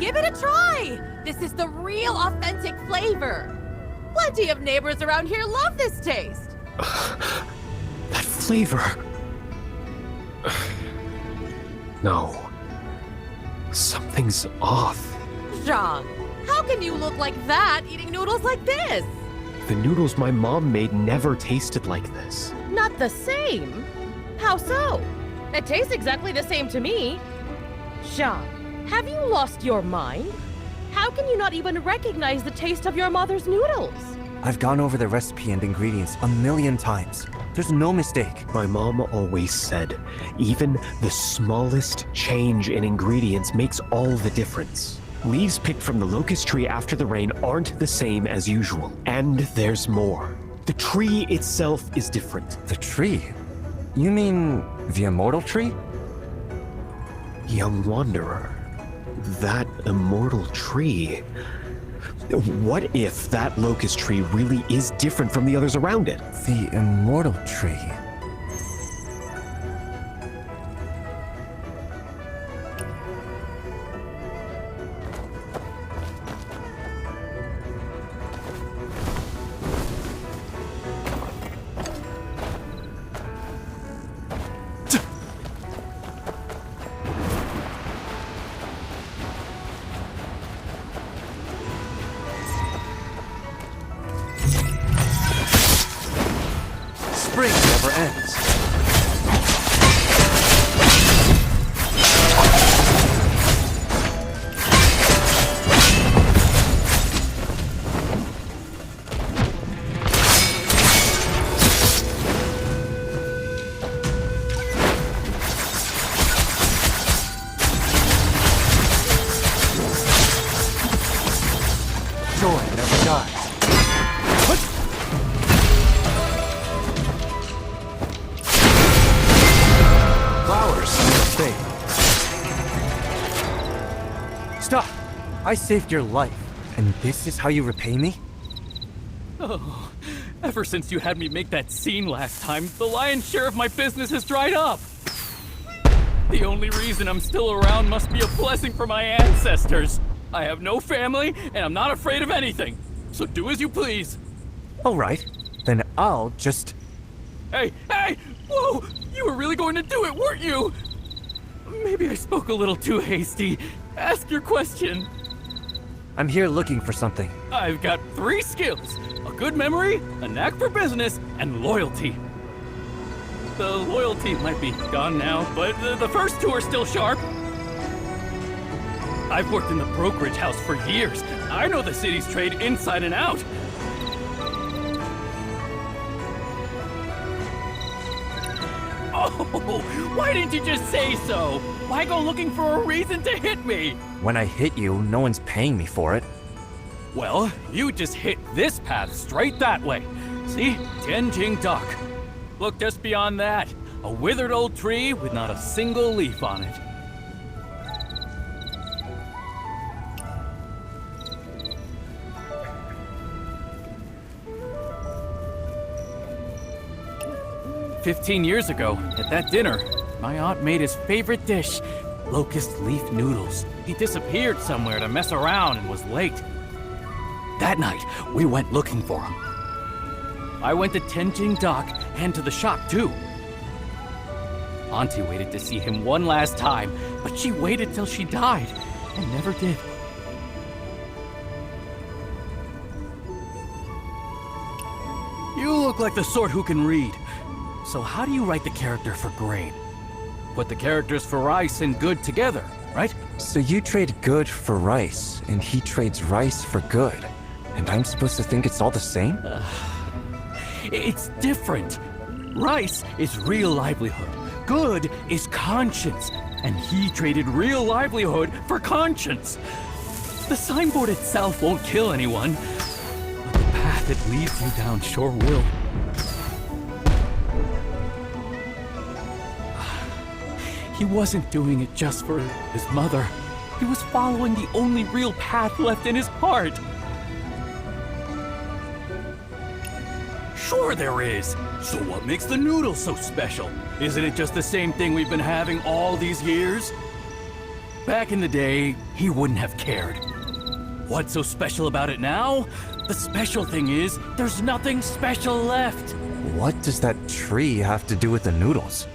Give it a try! This is the real authentic flavor. Plenty of neighbors around here love this taste. That flavor. No. Something's off. Zhang, how can you look like that eating noodles like this? The noodles my mom made never tasted like this. Not the same? How so? It tastes exactly the same to me. Zhang, have you lost your mind? How can you not even recognize the taste of your mother's noodles? I've gone over the recipe and ingredients a million times. There's no mistake. My mom always said, even the smallest change in ingredients makes all the difference. Leaves picked from the locust tree after the rain aren't the same as usual. And there's more. The tree itself is different. The tree? You mean the immortal tree? Young wanderer, that immortal tree. What if that locust tree really is different from the others around it? The immortal tree. Spring never ends. Joy never dies. Stop! I saved your life, and this is how you repay me? Oh, ever since you had me make that scene last time, the lion's share of my business has dried up. The only reason I'm still around must be a blessing from my ancestors. I have no family, and I'm not afraid of anything. So do as you please. All right, then I'll just... Hey! Whoa! You were really going to do it, weren't you? Maybe I spoke a little too hasty. Ask your question. I'm here looking for something. I've got 3 skills. A good memory, a knack for business, and loyalty. The loyalty might be gone now, but the first 2 are still sharp. I've worked in the brokerage house for years. I know the city's trade inside and out. Oh, why didn't you just say so? Why go looking for a reason to hit me? When I hit you, no one's paying me for it. Well, you just hit this path straight that way. See? Tianjing Dock. Look just beyond that. A withered old tree with not a single leaf on it. "15 years ago, at that dinner, my aunt made his favorite dish, locust leaf noodles. He disappeared somewhere to mess around and was late. That night, we went looking for him. I went to Tianjing Dock and to the shop too. Auntie waited to see him one last time, but she waited till she died and never did. You look like the sort who can read. So how do you write the character for grain? Put the characters for rice and good together, right? So you trade good for rice, and he trades rice for good. And I'm supposed to think it's all the same? It's different. Rice is real livelihood. Good is conscience. And he traded real livelihood for conscience. The signboard itself won't kill anyone, but the path it leads you down sure will. He wasn't doing it just for his mother. He was following the only real path left in his heart. Sure there is. So what makes the noodle so special? Isn't it just the same thing we've been having all these years? Back in the day, he wouldn't have cared. What's so special about it now? The special thing is, there's nothing special left. What does that tree have to do with the noodles?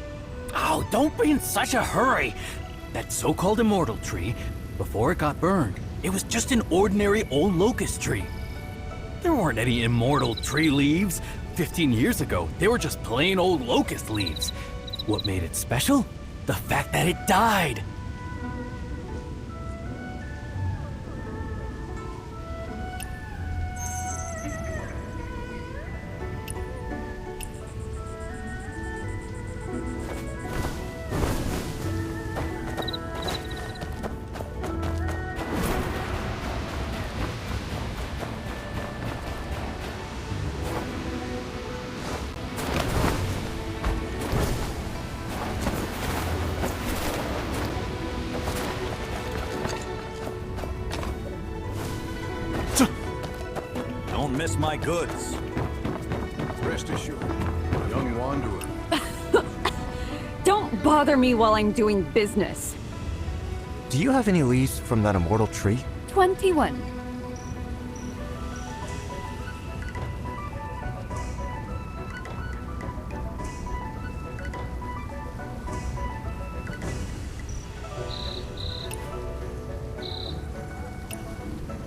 Oh, don't be in such a hurry. That so-called immortal tree, before it got burned, it was just an ordinary old locust tree. There weren't any immortal tree leaves. 15 years ago, they were just plain old locust leaves. What made it special? The fact that it died. Don't miss my goods. Rest assured, young wanderer. Don't bother me while I'm doing business. Do you have any leaves from that immortal tree? 21.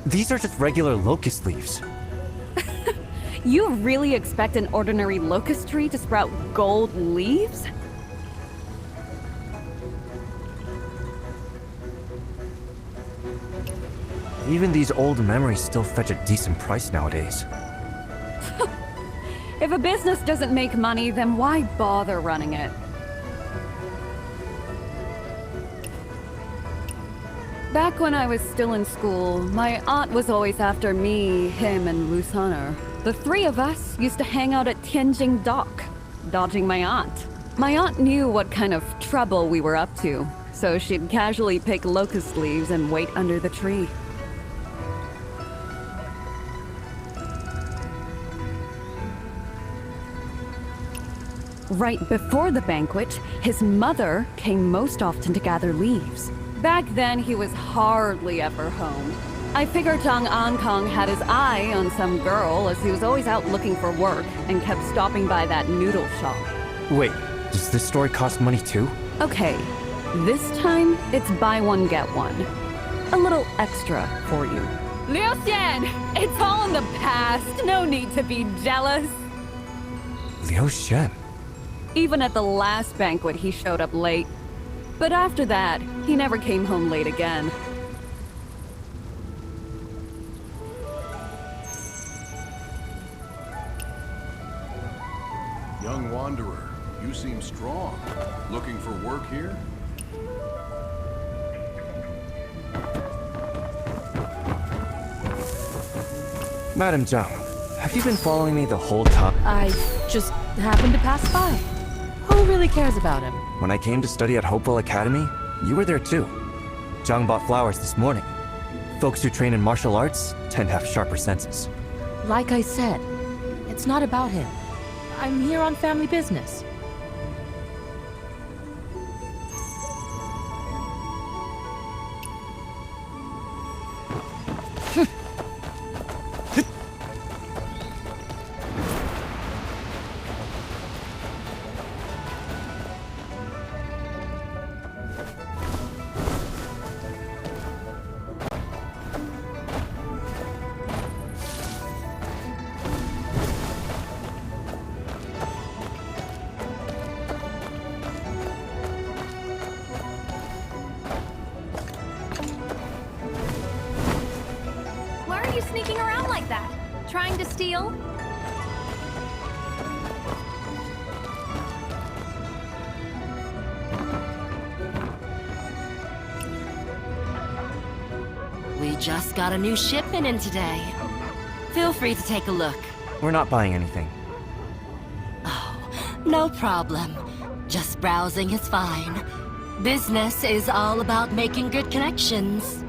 These are just regular locust leaves. You really expect an ordinary locust tree to sprout gold leaves? Even these old memories still fetch a decent price nowadays. If a business doesn't make money, then why bother running it? Back when I was still in school, my aunt was always after me, him, and Lusaner. The three of us used to hang out at Tianjing Dock, dodging my aunt. My aunt knew what kind of trouble we were up to, so she'd casually pick locust leaves and wait under the tree. Right before the banquet, his mother came most often to gather leaves. Back then, he was hardly ever home. I figured Zhang Ankang had his eye on some girl, as he was always out looking for work and kept stopping by that noodle shop. Wait, does this story cost money too? Okay, this time it's buy one get one. A little extra for you. Liu Xian, it's all in the past. No need to be jealous. Liu Shen. Even at the last banquet, he showed up late. But after that, he never came home late again. Young wanderer, you seem strong. Looking for work here? Madam Zhang, have you been following me the whole time? I just happened to pass by. Who really cares about him? When I came to study at Hopewell Academy, you were there too. Zhang bought flowers this morning. Folks who train in martial arts tend to have sharper senses. Like I said, it's not about him. I'm here on family business. Why are you sneaking around like that? Trying to steal? We just got a new shipment in today. Feel free to take a look. We're not buying anything. No problem. Just browsing is fine. Business is all about making good connections.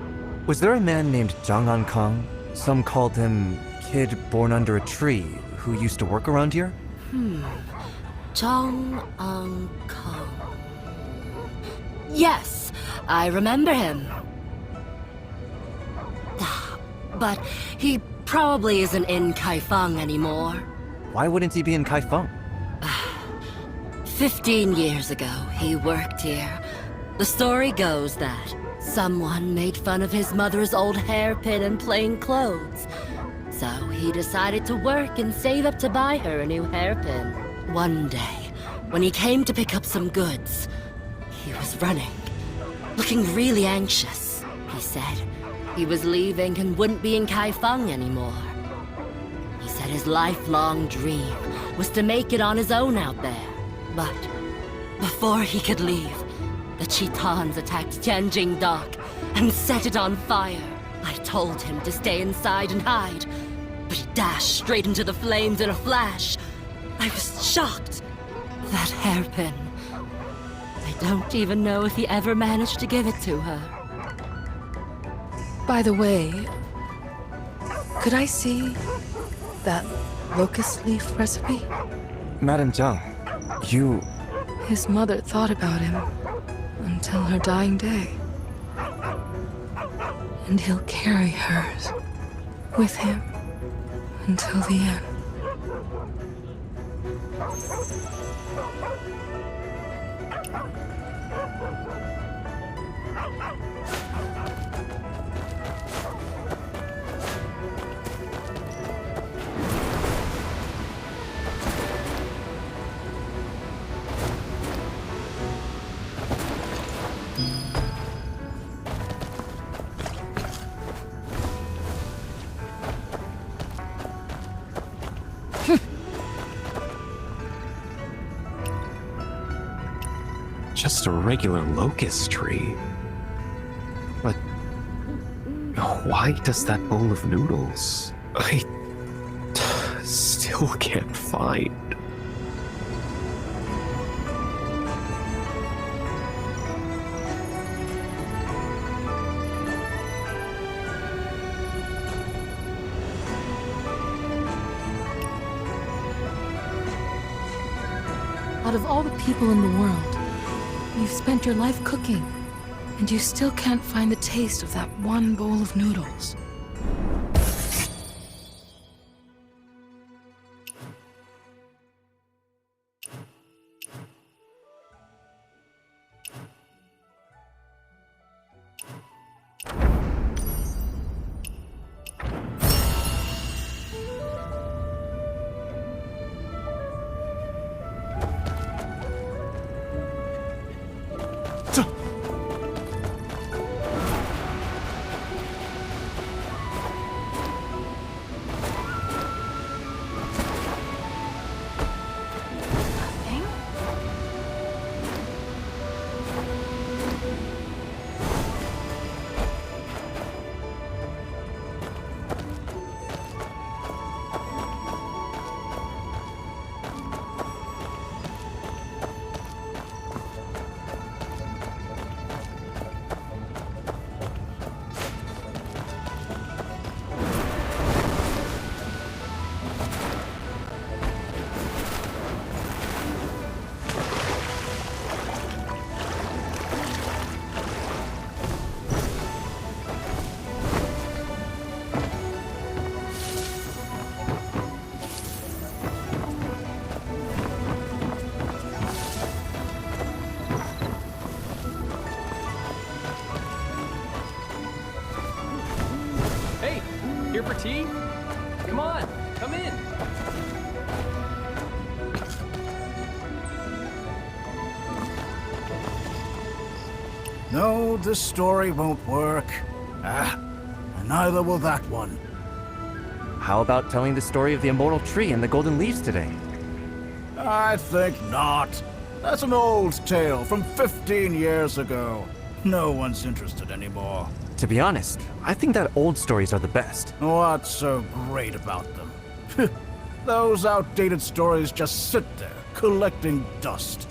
Was there a man named Zhang Ankang? Some called him Kid Born Under a Tree, who used to work around here? Zhang Kong. Yes, I remember him. But he probably isn't in Kaifeng anymore. Why wouldn't he be in Kaifeng? 15 years ago, he worked here. The story goes that someone made fun of his mother's old hairpin and plain clothes. So he decided to work and save up to buy her a new hairpin. One day, when he came to pick up some goods, he was running, looking really anxious. He said he was leaving and wouldn't be in Kaifeng anymore. He said his lifelong dream was to make it on his own out there. But before he could leave, the Chitans attacked Tianjin Dock and set it on fire. I told him to stay inside and hide, but he dashed straight into the flames in a flash. I was shocked. That hairpin. I don't even know if he ever managed to give it to her. By the way, could I see that locust leaf recipe? Madam Zhang, you... His mother thought about him until her dying day. And he'll carry hers with him until the end. Just a regular locust tree. But why does that bowl of noodles? I still can't find. Out of all the people in the world, you've spent your life cooking, and you still can't find the taste of that one bowl of noodles. Here for tea? Come on, come in. No, this story won't work. And neither will that one. How about telling the story of the immortal tree and the golden leaves today? I think not. That's an old tale from 15 years ago. No one's interested anymore. To be honest, I think that old stories are the best. What's so great about them? Those outdated stories just sit there, collecting dust.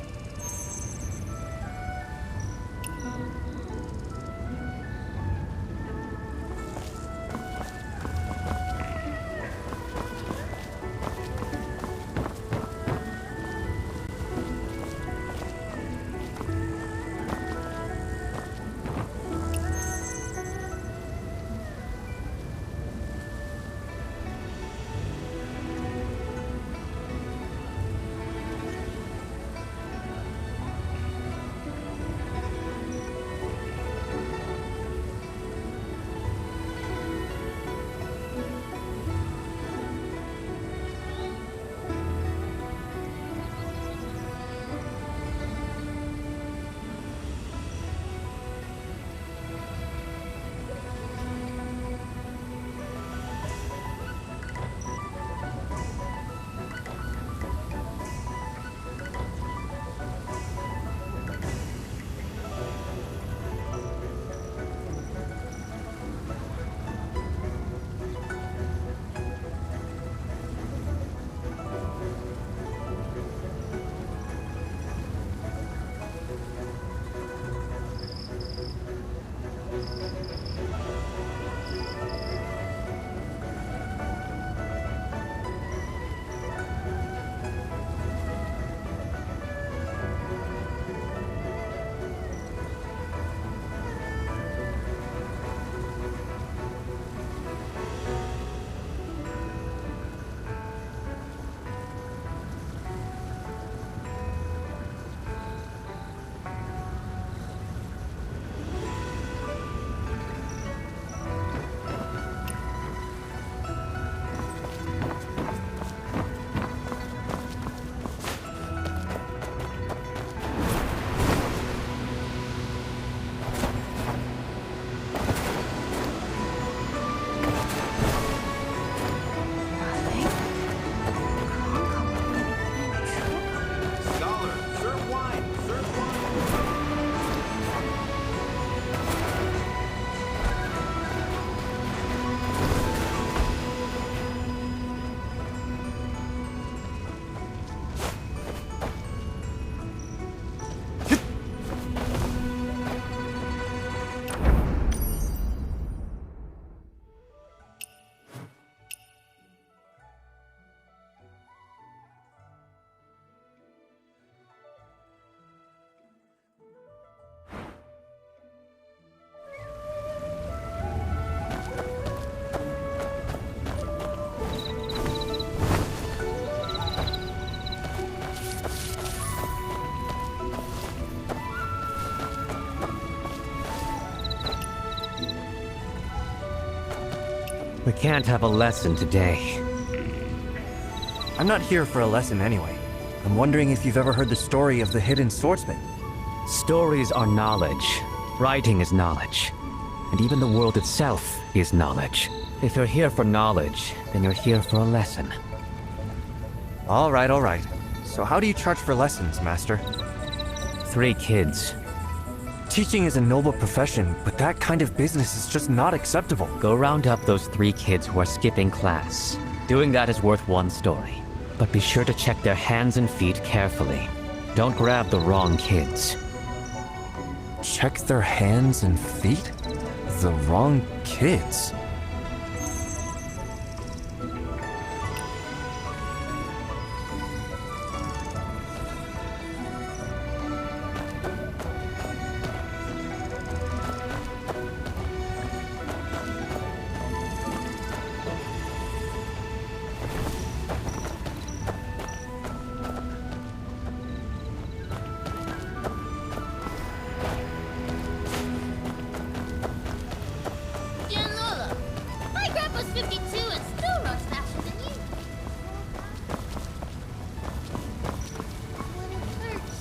We can't have a lesson today. I'm not here for a lesson anyway. I'm wondering if you've ever heard the story of the hidden swordsman. Stories are knowledge. Writing is knowledge. And even the world itself is knowledge. If you're here for knowledge, then you're here for a lesson. All right. So how do you charge for lessons, Master? 3 kids. Teaching is a noble profession, but that kind of business is just not acceptable. Go round up those 3 kids who are skipping class. Doing that is worth 1 story. But be sure to check their hands and feet carefully. Don't grab the wrong kids. Check their hands and feet? The wrong kids? My grandpa's 52 and still runs faster than you. When it hurts,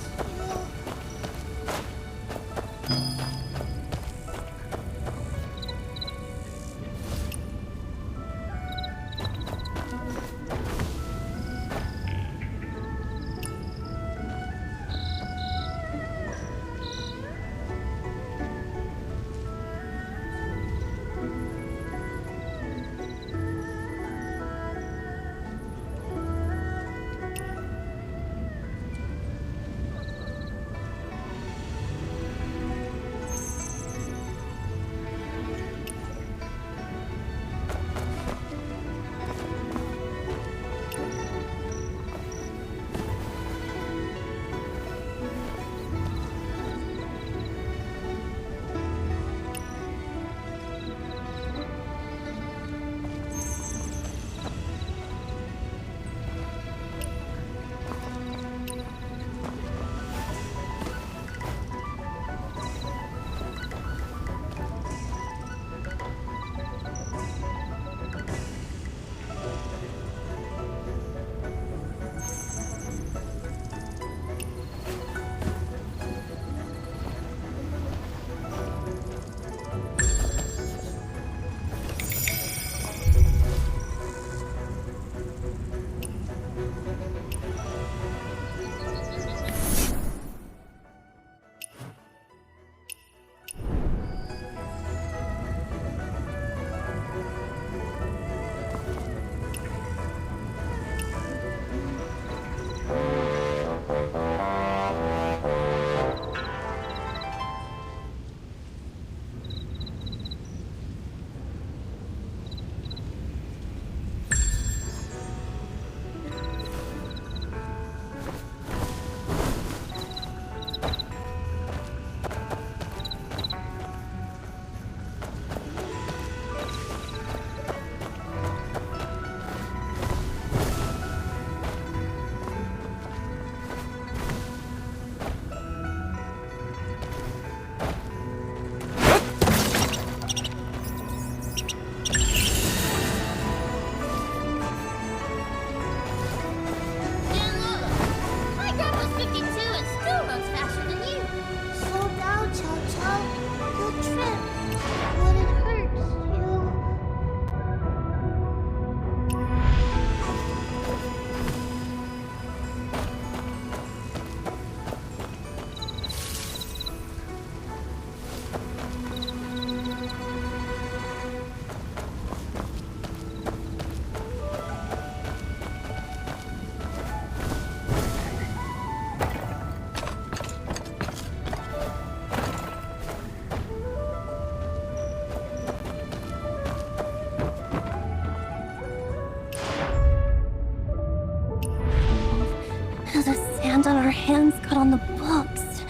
The sand on our hands got on the books.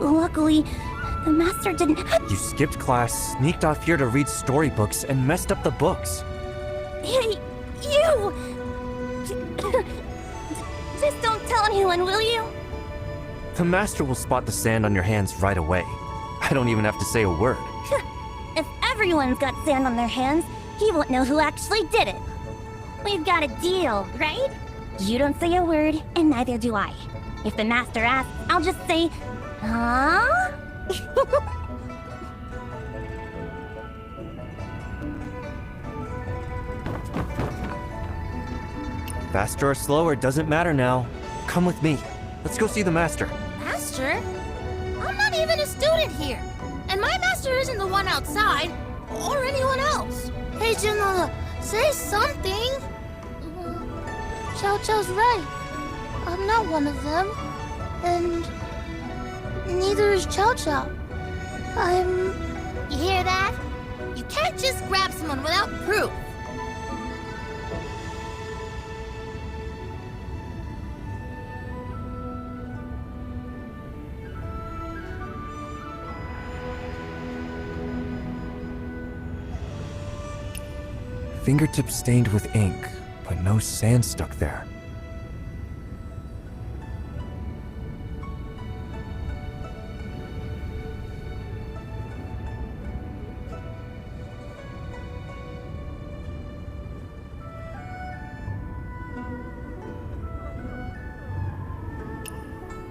Luckily, the master didn't. You skipped class, sneaked off here to read storybooks, and messed up the books. Hey, you! Just don't tell anyone, will you? The master will spot the sand on your hands right away. I don't even have to say a word. If everyone's got sand on their hands, he won't know who actually did it. We've got a deal, right? You don't say a word, and neither do I. If the master asks, I'll just say, huh? Faster or slower doesn't matter now. Come with me. Let's go see the master. Master? I'm not even a student here. And my master isn't the one outside, or anyone else. Hey, Genoa, say something. Chow Chow's right. I'm not one of them. And neither is Chow Chow. You hear that? You can't just grab someone without proof. Fingertips stained with ink, but no sand stuck there.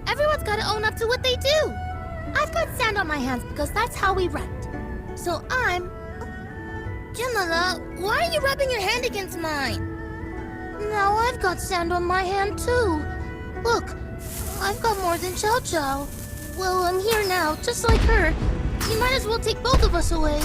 Everyone's gotta own up to what they do. I've got sand on my hands because that's how we rent. So I'm... Jamala, why are you rubbing your hand against mine? Now I've got sand on my hand too. Look, I've got more than Chow Chow. Well, I'm here now, just like her. You might as well take both of us away.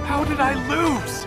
How did I lose?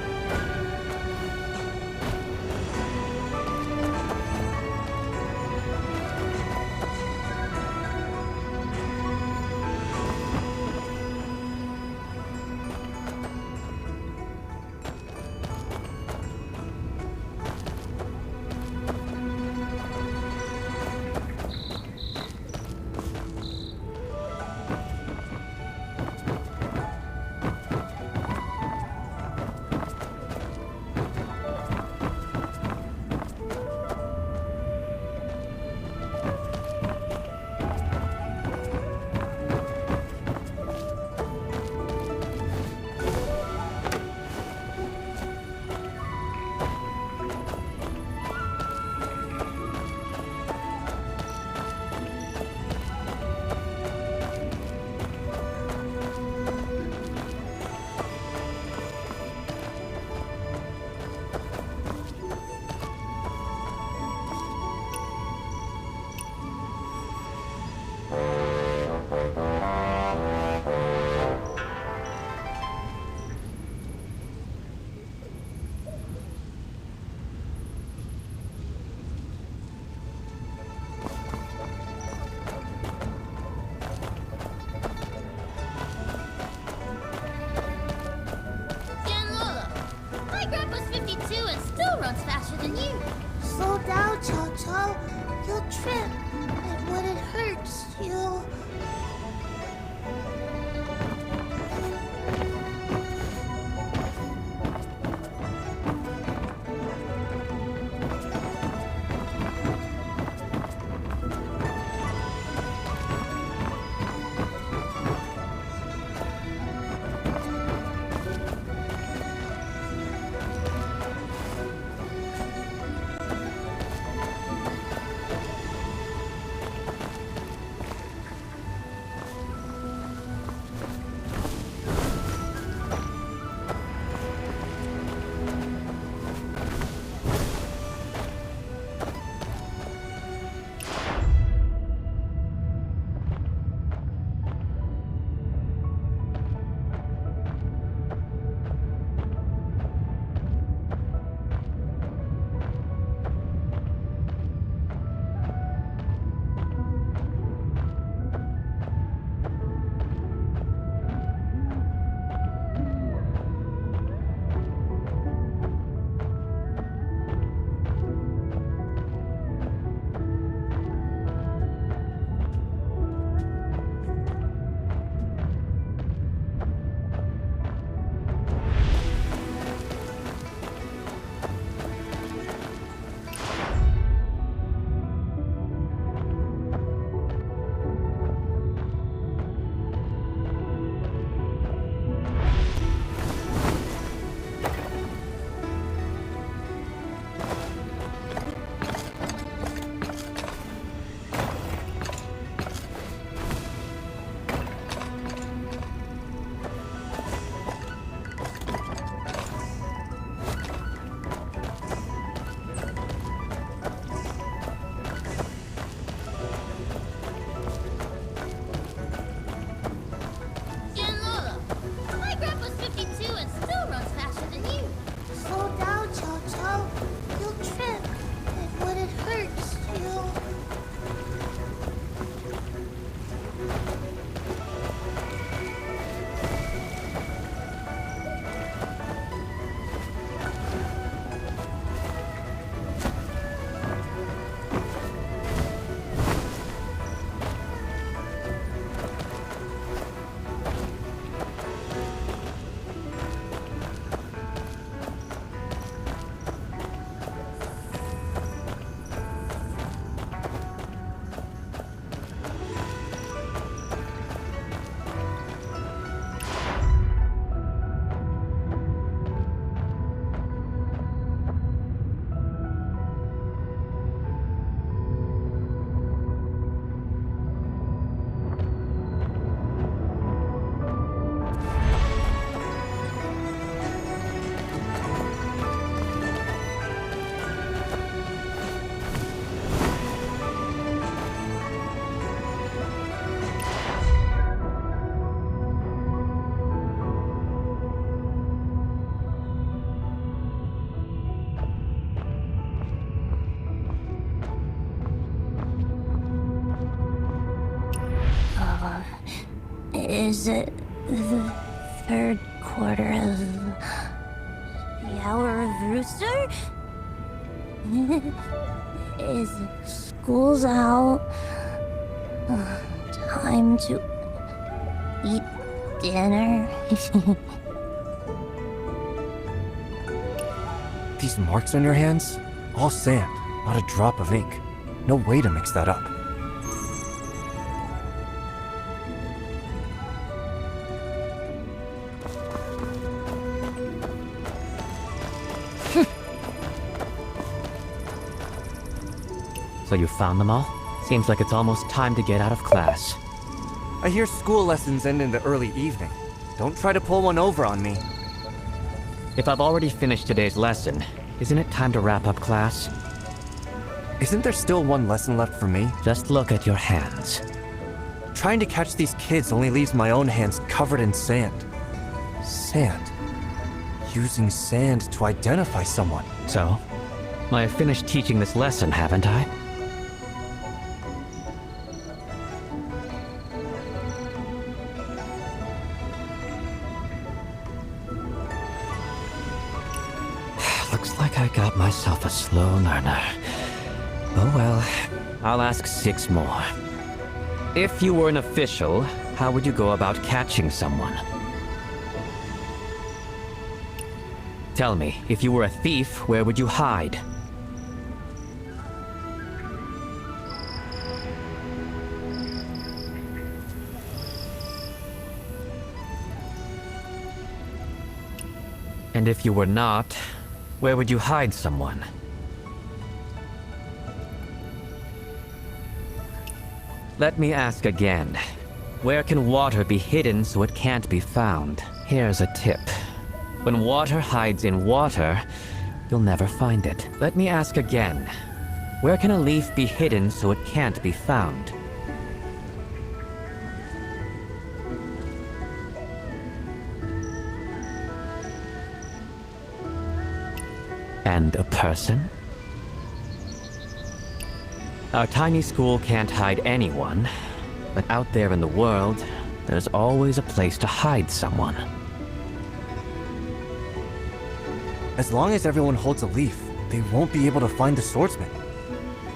Is it the third quarter of the hour of rooster? Is school's out? Time to eat dinner? These marks on your hands? All sand, not a drop of ink. No way to mix that up. So you found them all? Seems like it's almost time to get out of class. I hear school lessons end in the early evening. Don't try to pull one over on me. If I've already finished today's lesson, isn't it time to wrap up class? Isn't there still one lesson left for me? Just look at your hands. Trying to catch these kids only leaves my own hands covered in sand. Sand. Using sand to identify someone. So, I have finished teaching this lesson, haven't I? Looks like I got myself a slow learner. Oh well, I'll ask 6 more. If you were an official, how would you go about catching someone? Tell me, if you were a thief, where would you hide? And if you were not, where would you hide someone? Let me ask again. Where can water be hidden so it can't be found? Here's a tip. When water hides in water, you'll never find it. Let me ask again. Where can a leaf be hidden so it can't be found? And a person? Our tiny school can't hide anyone, but out there in the world, there's always a place to hide someone. As long as everyone holds a leaf, they won't be able to find the swordsman.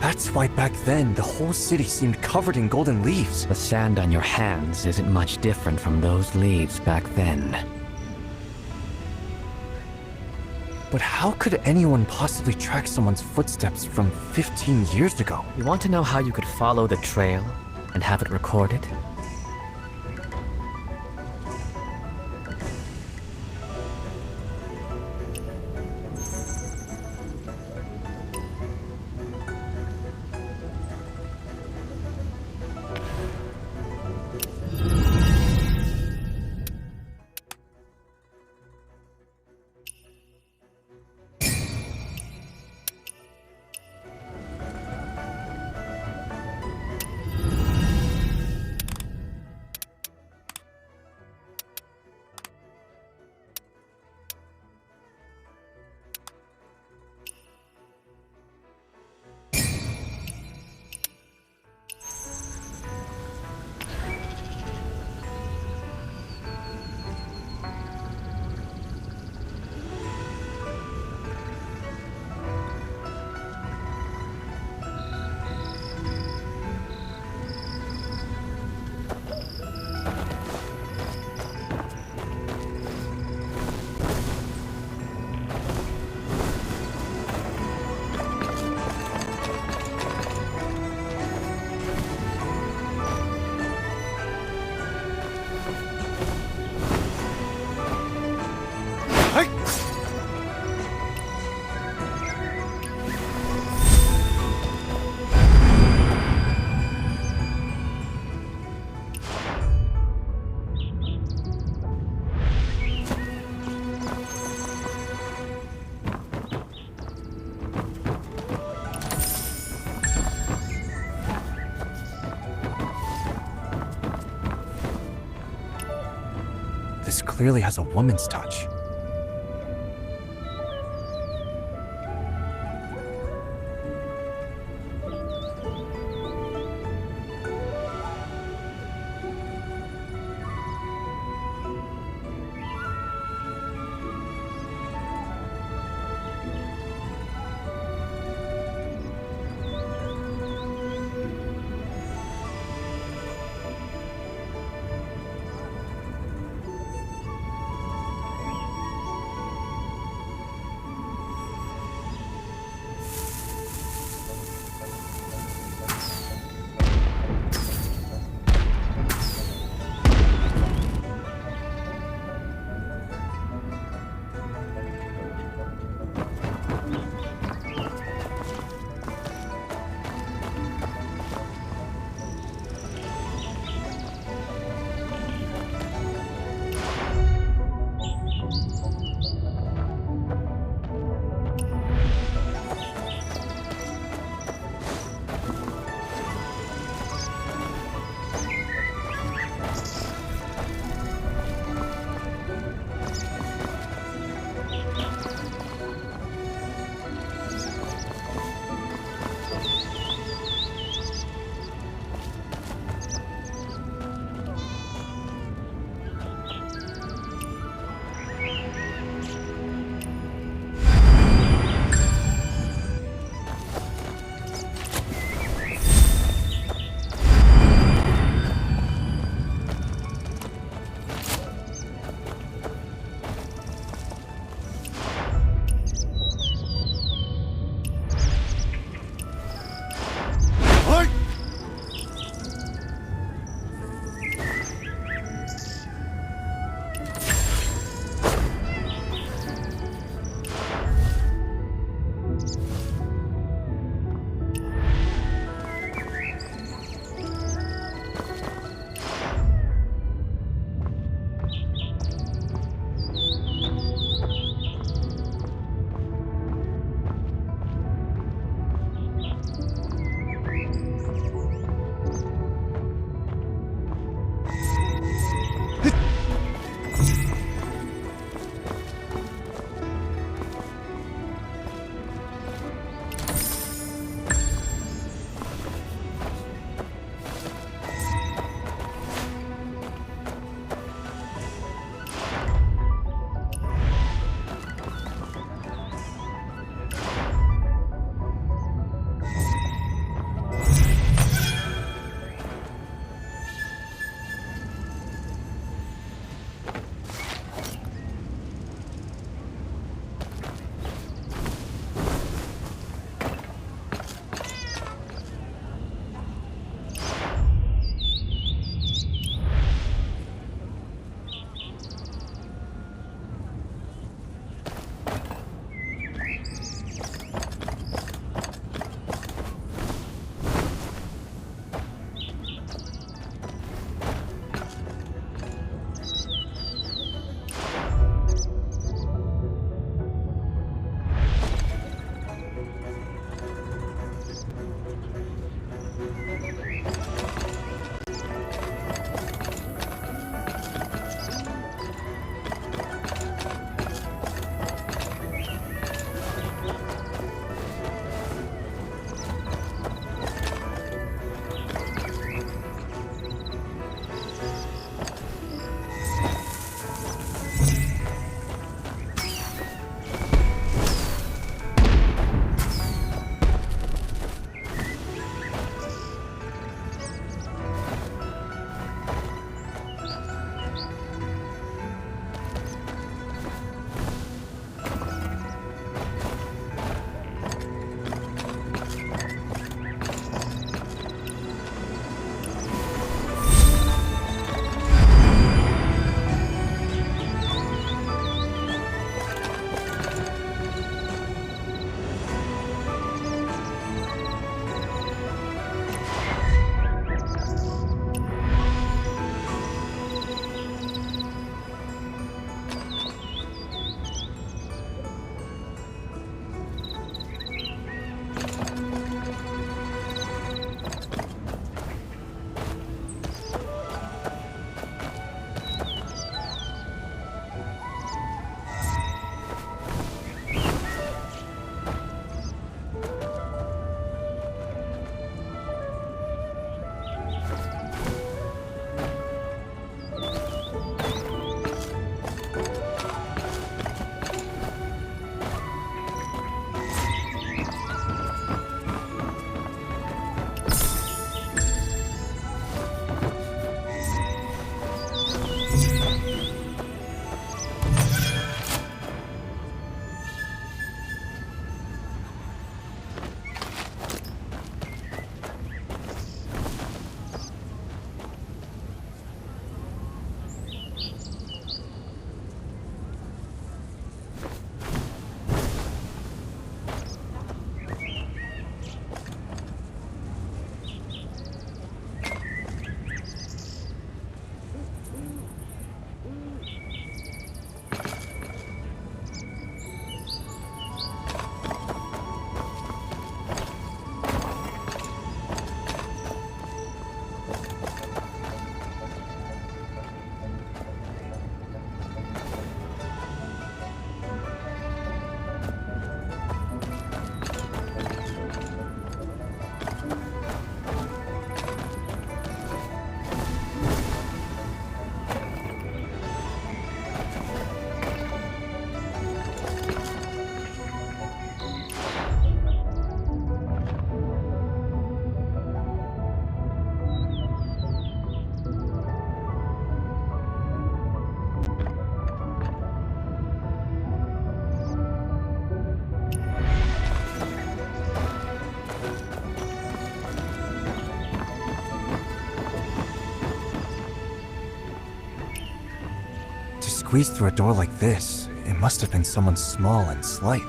That's why back then, the whole city seemed covered in golden leaves. The sand on your hands isn't much different from those leaves back then. But how could anyone possibly track someone's footsteps from 15 years ago? You want to know how you could follow the trail and have it recorded? This clearly has a woman's touch. squeeze through a door like this, it must have been someone small and slight.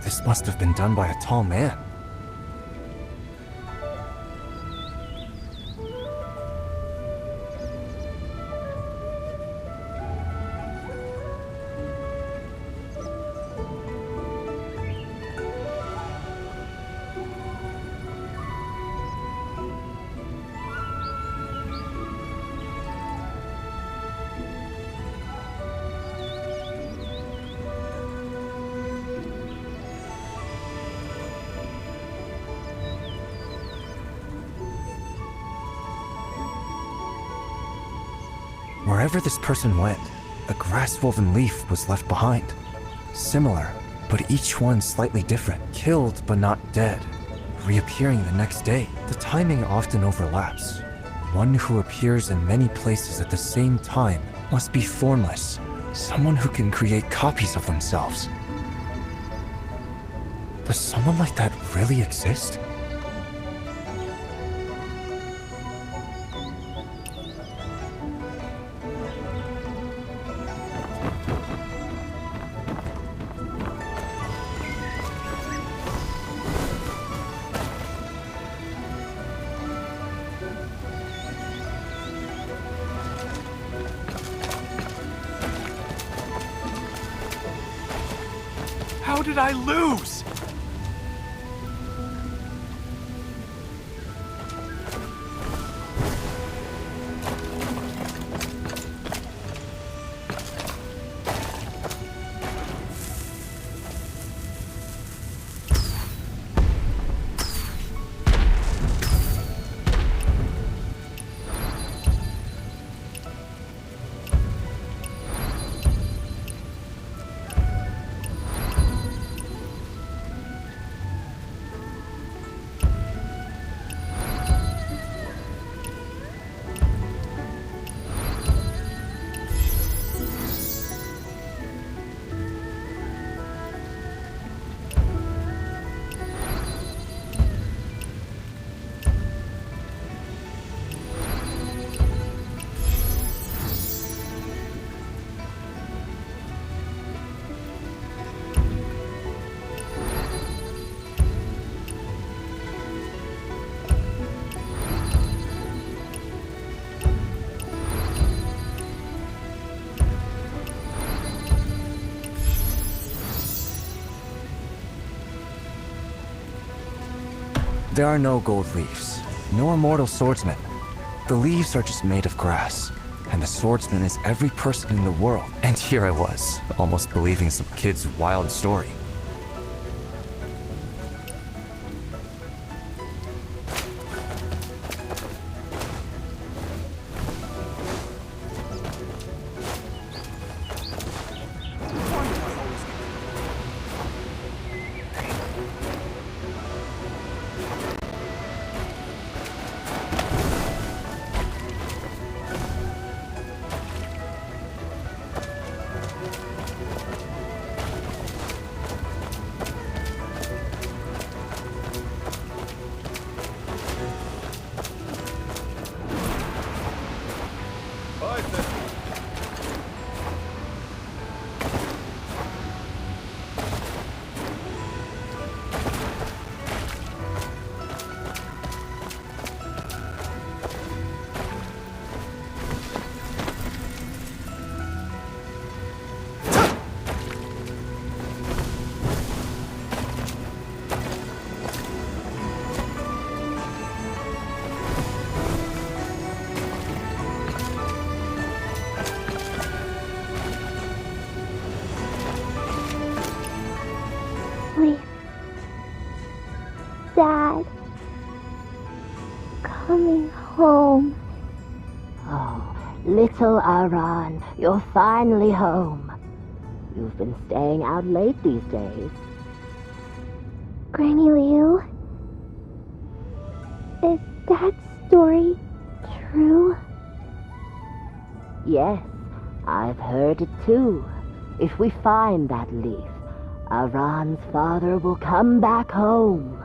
This must have been done by a tall man. Wherever this person went, a grass-woven leaf was left behind. Similar, but each one slightly different. Killed but not dead, reappearing the next day. The timing often overlaps. One who appears in many places at the same time must be formless. Someone who can create copies of themselves. Does someone like that really exist? did I lose? There are no gold leaves, no immortal swordsman. The leaves are just made of grass, and the swordsman is every person in the world. And here I was, almost believing some kid's wild story. Dad. Coming home. Oh, little Aran, you're finally home. You've been staying out late these days. Granny Liu? Is that story true? Yes, I've heard it too. If we find that leaf, Aran's father will come back home.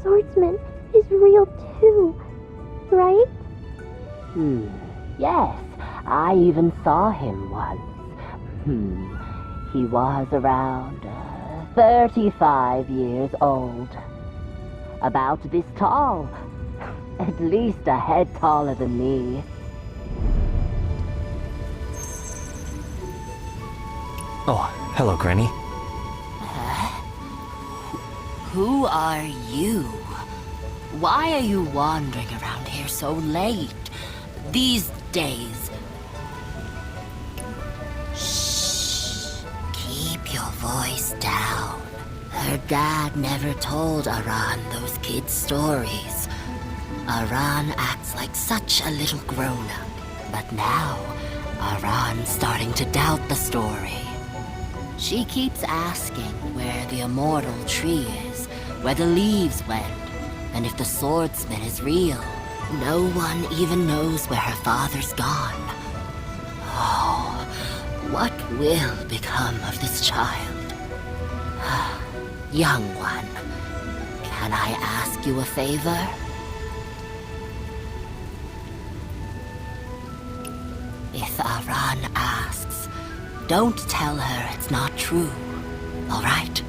The swordsman is real too, right? Yes, I even saw him once. He was around 35 years old. About this tall. At least a head taller than me. Oh, hello, Granny. Who are you? Why are you wandering around here so late? These days? Shh. Keep your voice down. Her dad never told Aran those kids' stories. Aran acts like such a little grown-up. But now, Aran's starting to doubt the story. She keeps asking where the immortal tree is, where the leaves went, and if the swordsman is real. No one even knows where her father's gone. Oh, what will become of this child? Young one, can I ask you a favor? If Aran asks, don't tell her it's not true, all right?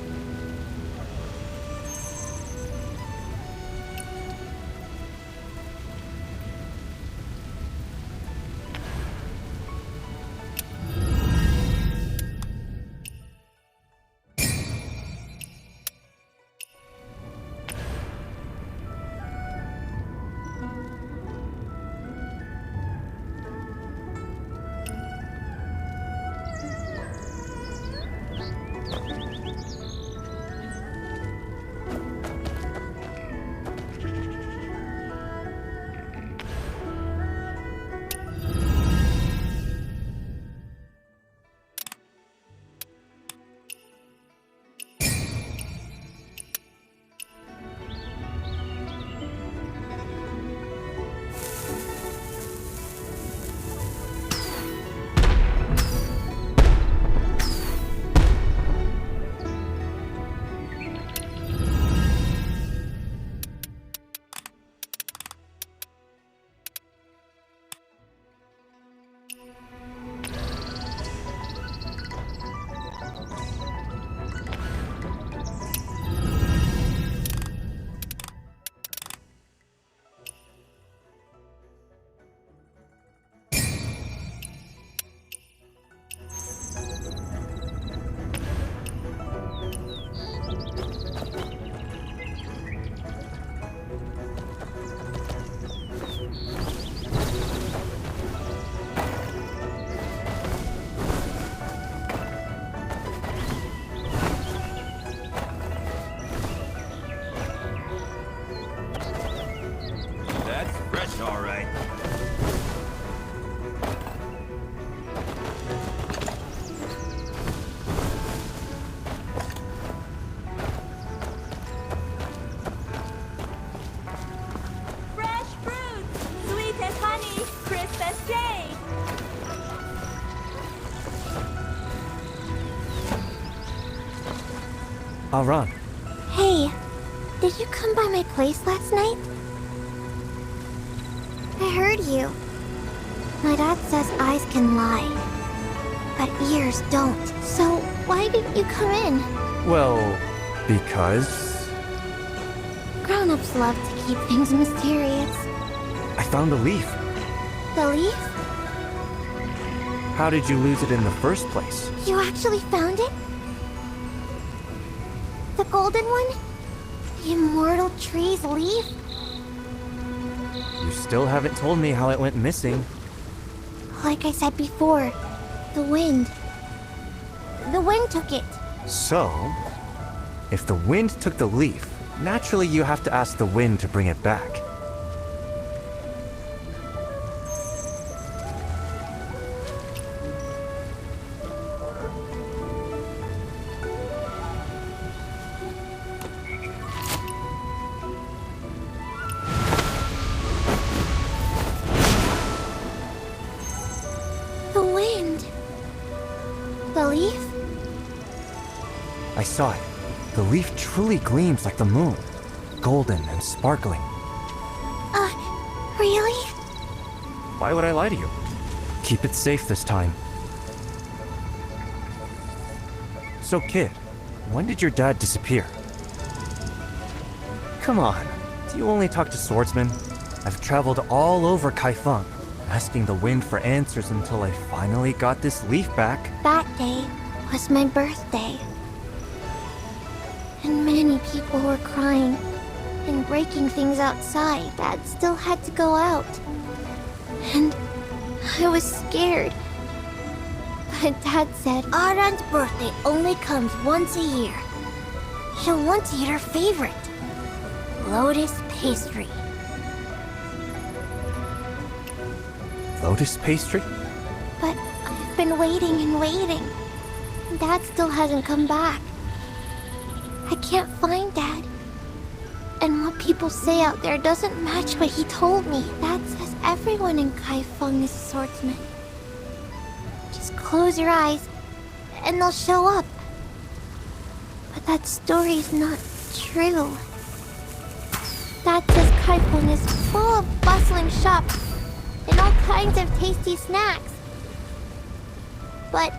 all right. Fresh fruit, sweet as honey, crisp as jade. I'll run. Hey, did you come by my place last night? I heard you. My dad says eyes can lie, but ears don't. So why didn't you come in? Well, because... Grown-ups love to keep things mysterious. I found a leaf. The leaf? How did you lose it in the first place? You actually found it? The golden one? The immortal tree's leaf? You still haven't told me how it went missing. Like I said before, the wind. The wind took it. So, if the wind took the leaf, naturally you have to ask the wind to bring it back. The wind. The leaf? I saw it. The leaf truly gleams like the moon. Golden and sparkling. Really? Why would I lie to you? Keep it safe this time. So kid, when did your dad disappear? Come on, do you only talk to swordsmen? I've traveled all over Kaifeng, asking the wind for answers until I finally got this leaf back. That day was my birthday. And many people were crying and breaking things outside. Dad still had to go out. And I was scared. But Dad said, Aran's birthday only comes once a year. She'll want to eat her favorite, lotus pastry. Lotus pastry? But I've been waiting and waiting. Dad still hasn't come back. I can't find Dad. And what people say out there doesn't match what he told me. Dad says everyone in Kaifeng is a swordsman. Just close your eyes, and they'll show up. But that story's not true. Dad says Kaifeng is full of bustling shops and all kinds of tasty snacks. But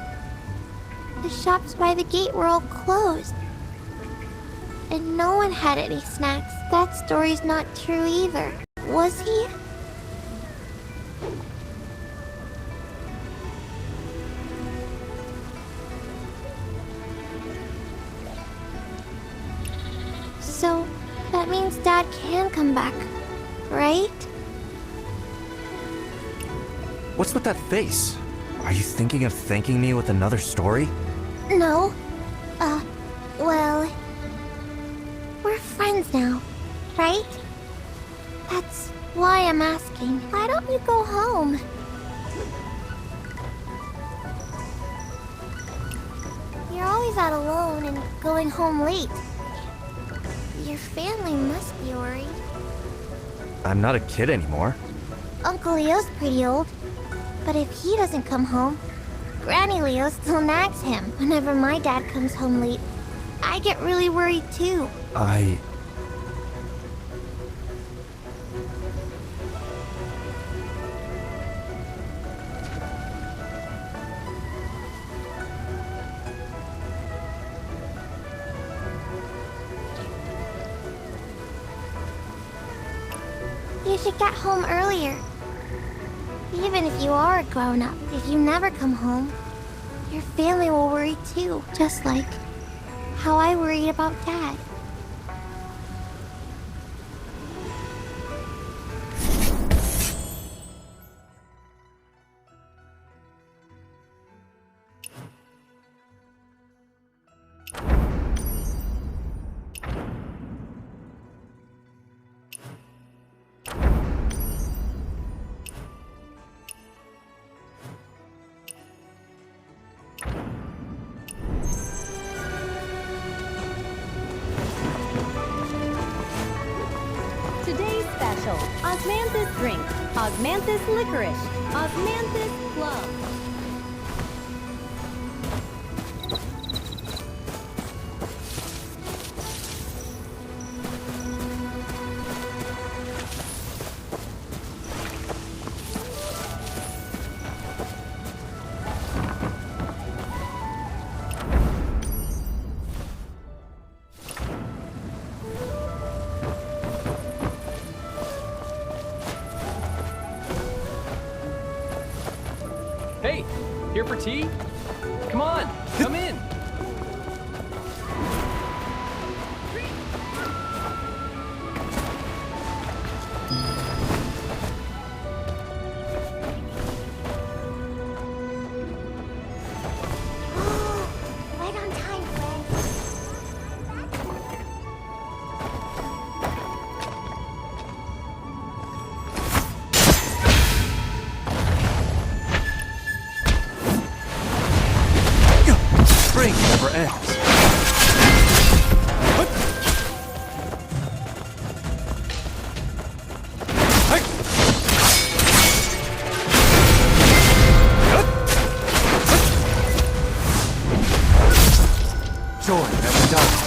the shops by the gate were all closed. And no one had any snacks. That story's not true either. Was he? So, that means Dad can come back, right? What's with that face? Are you thinking of thanking me with another story? No. Well... We're friends now, right? That's why I'm asking. Why don't you go home? You're always out alone and going home late. Your family must be worried. I'm not a kid anymore. Uncle Leo's pretty old. But if he doesn't come home, Granny Leo still nags him whenever my dad comes home late. I get really worried too. You should get home earlier. Even if you are a grown-up, if you never come home, your family will worry too, just like how I worried about Dad. Osmanthus drink, Osmanthus licorice, Osmanthus plum. Hey, here for tea? Come on, come in. Right on time, friend. Spring never ends. Joy never dies.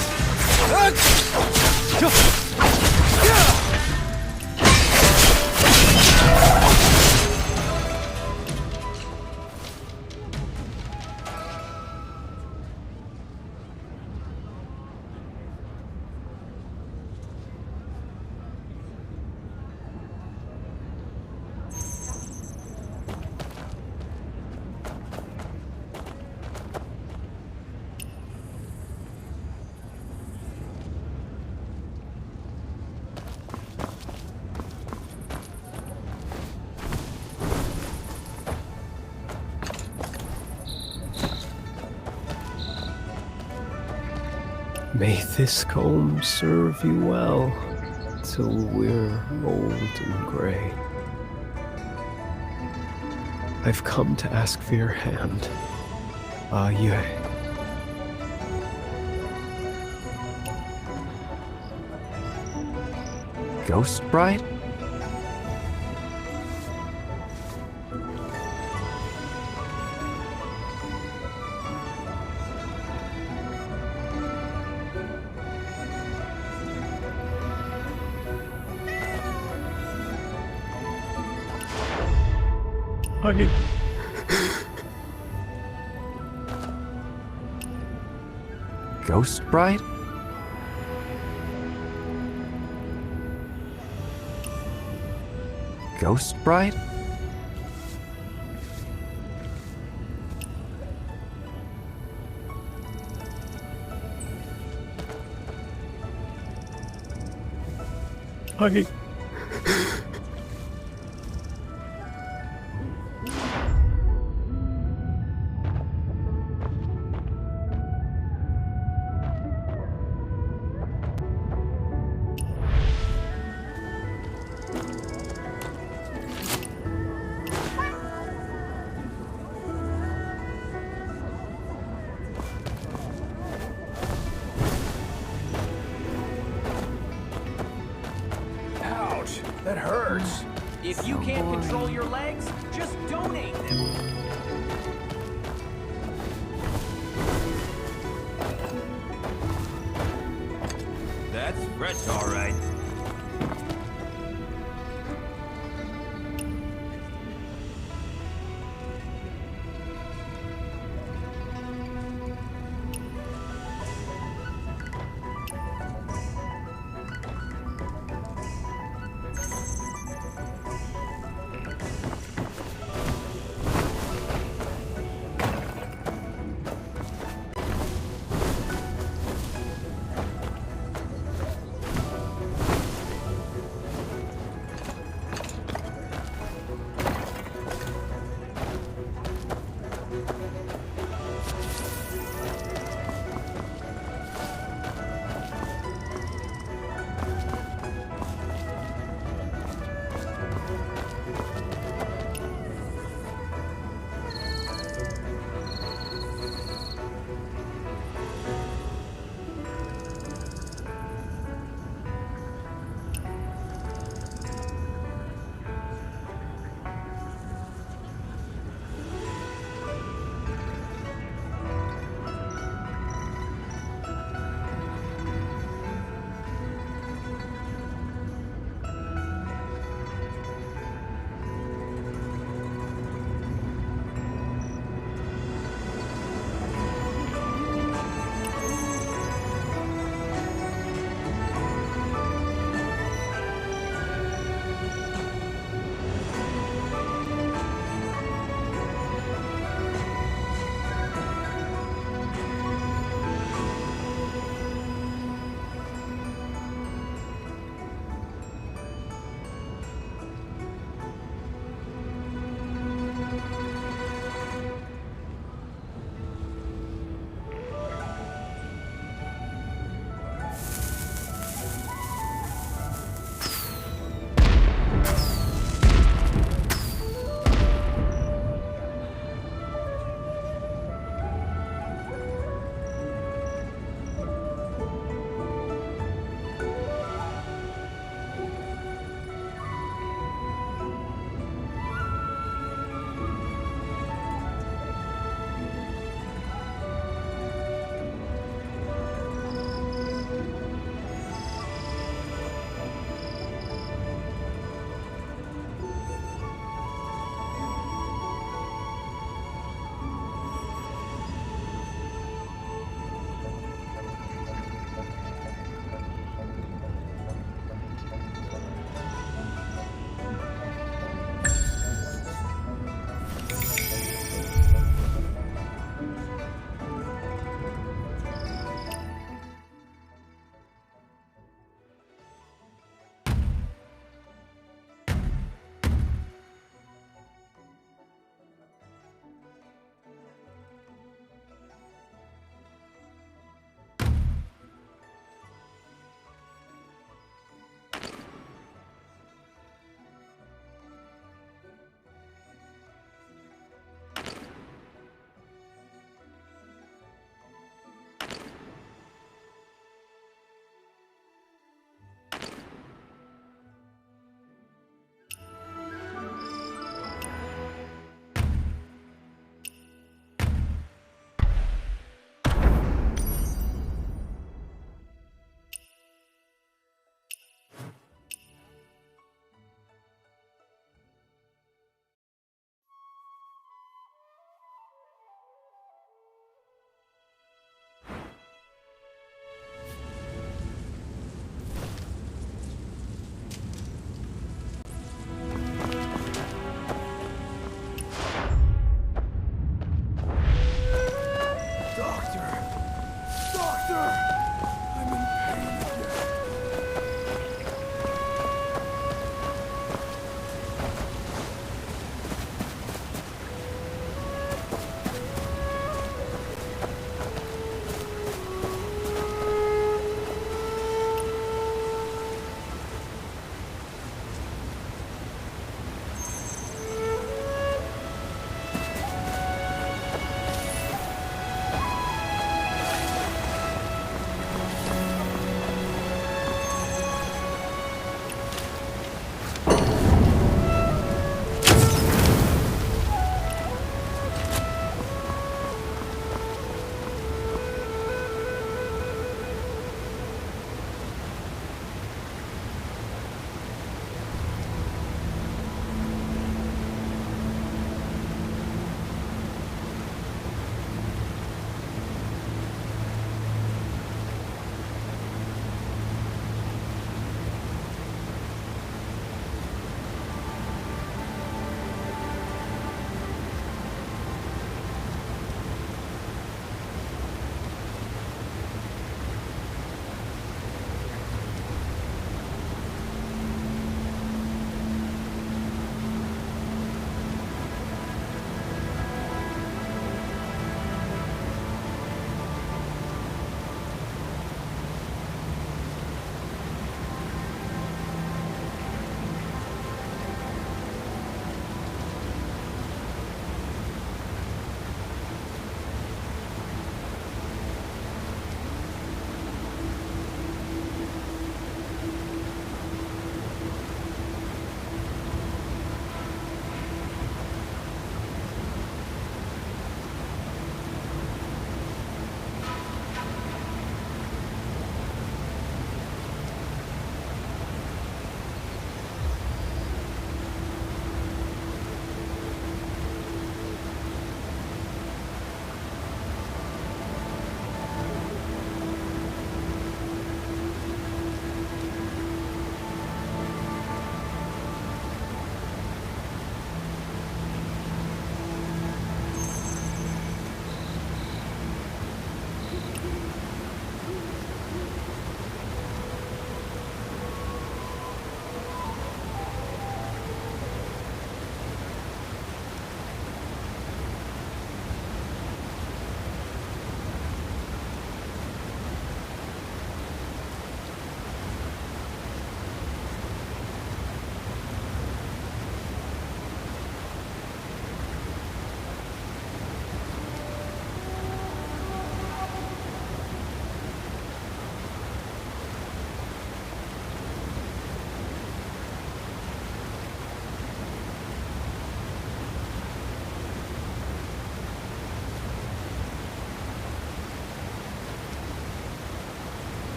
May this comb serve you well till we're old and gray. I've come to ask for your hand. Yea. Ghost Bride? Ghost Bride? Ghost Bride? Ouch, that hurts. If you can't control your legs, just donate them. That's fresh, all right.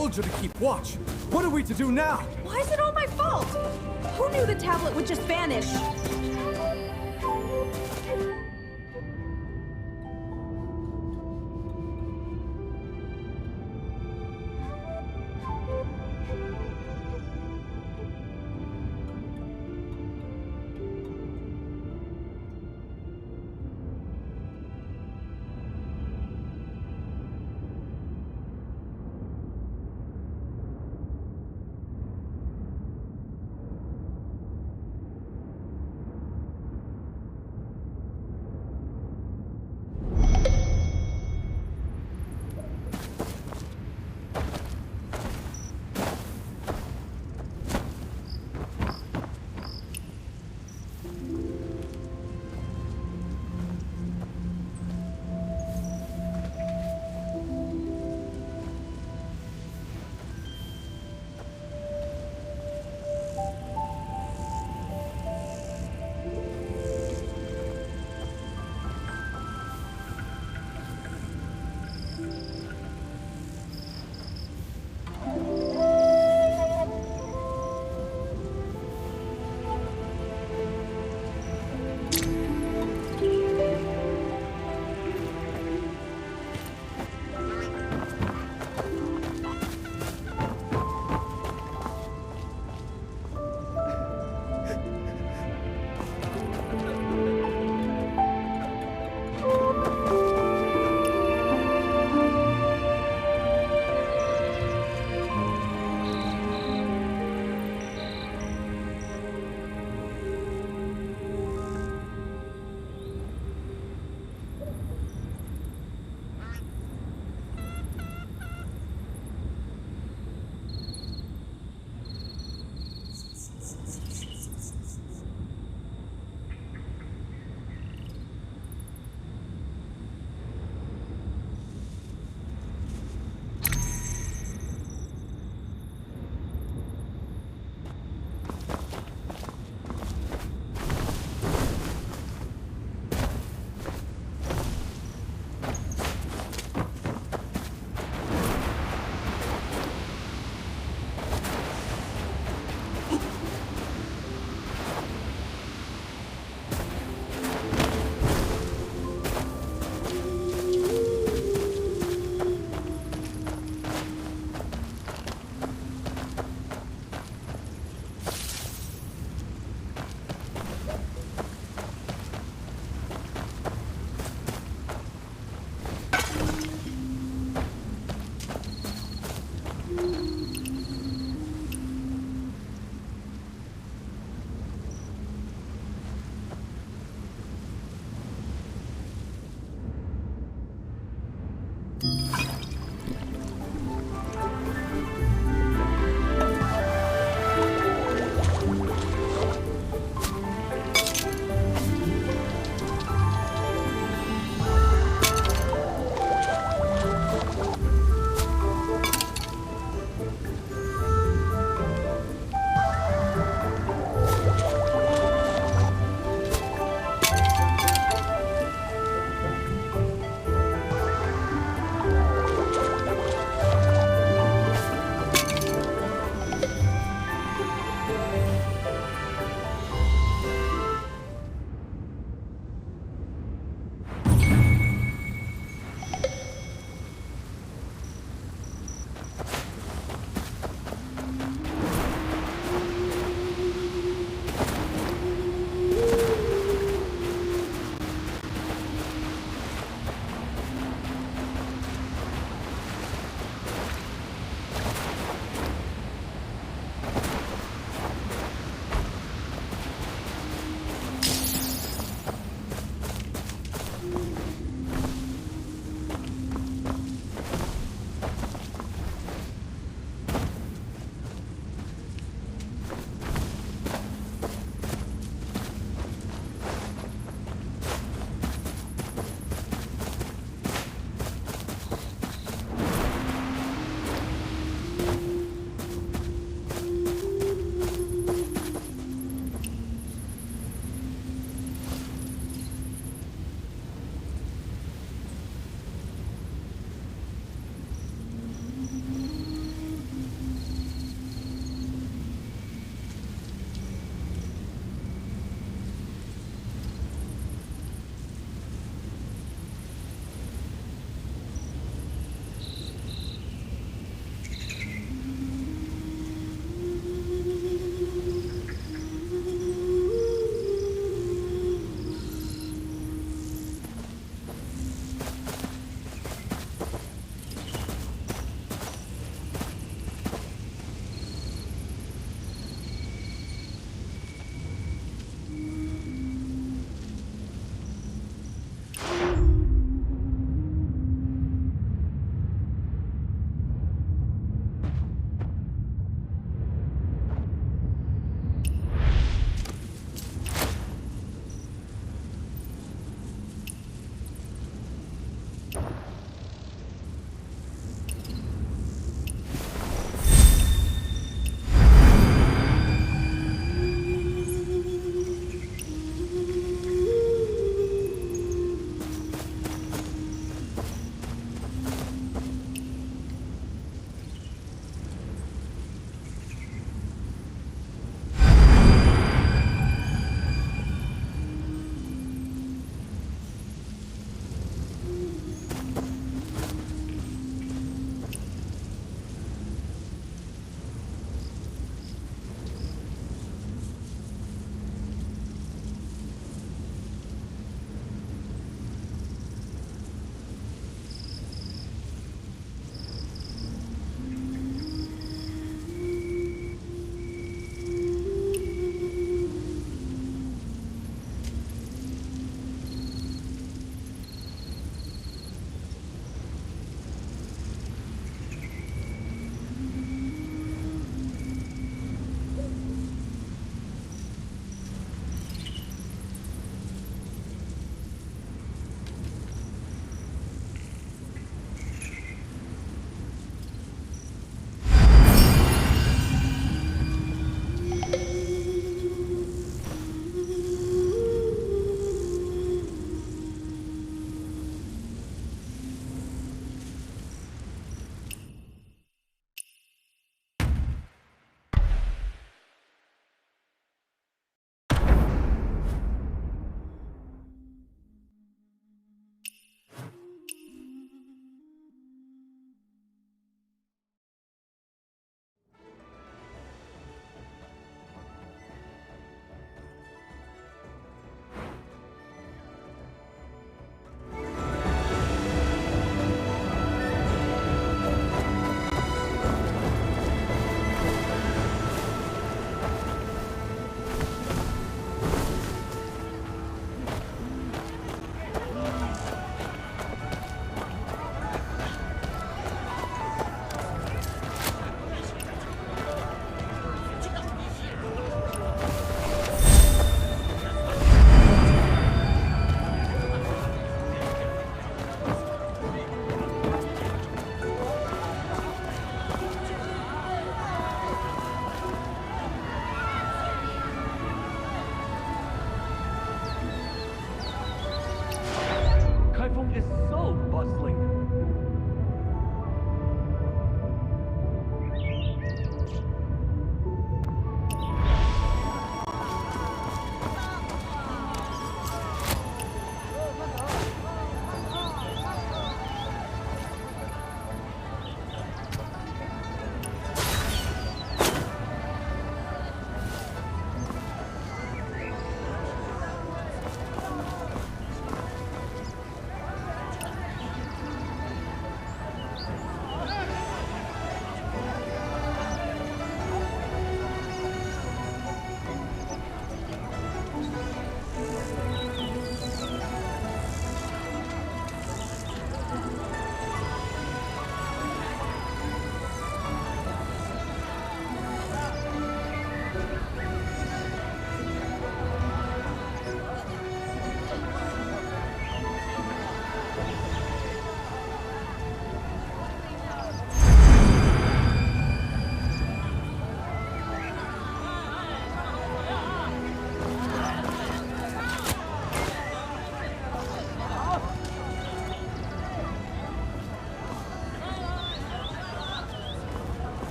Told you to keep watch. What are we to do now? Why is it all my fault? Who knew the tablet would just vanish?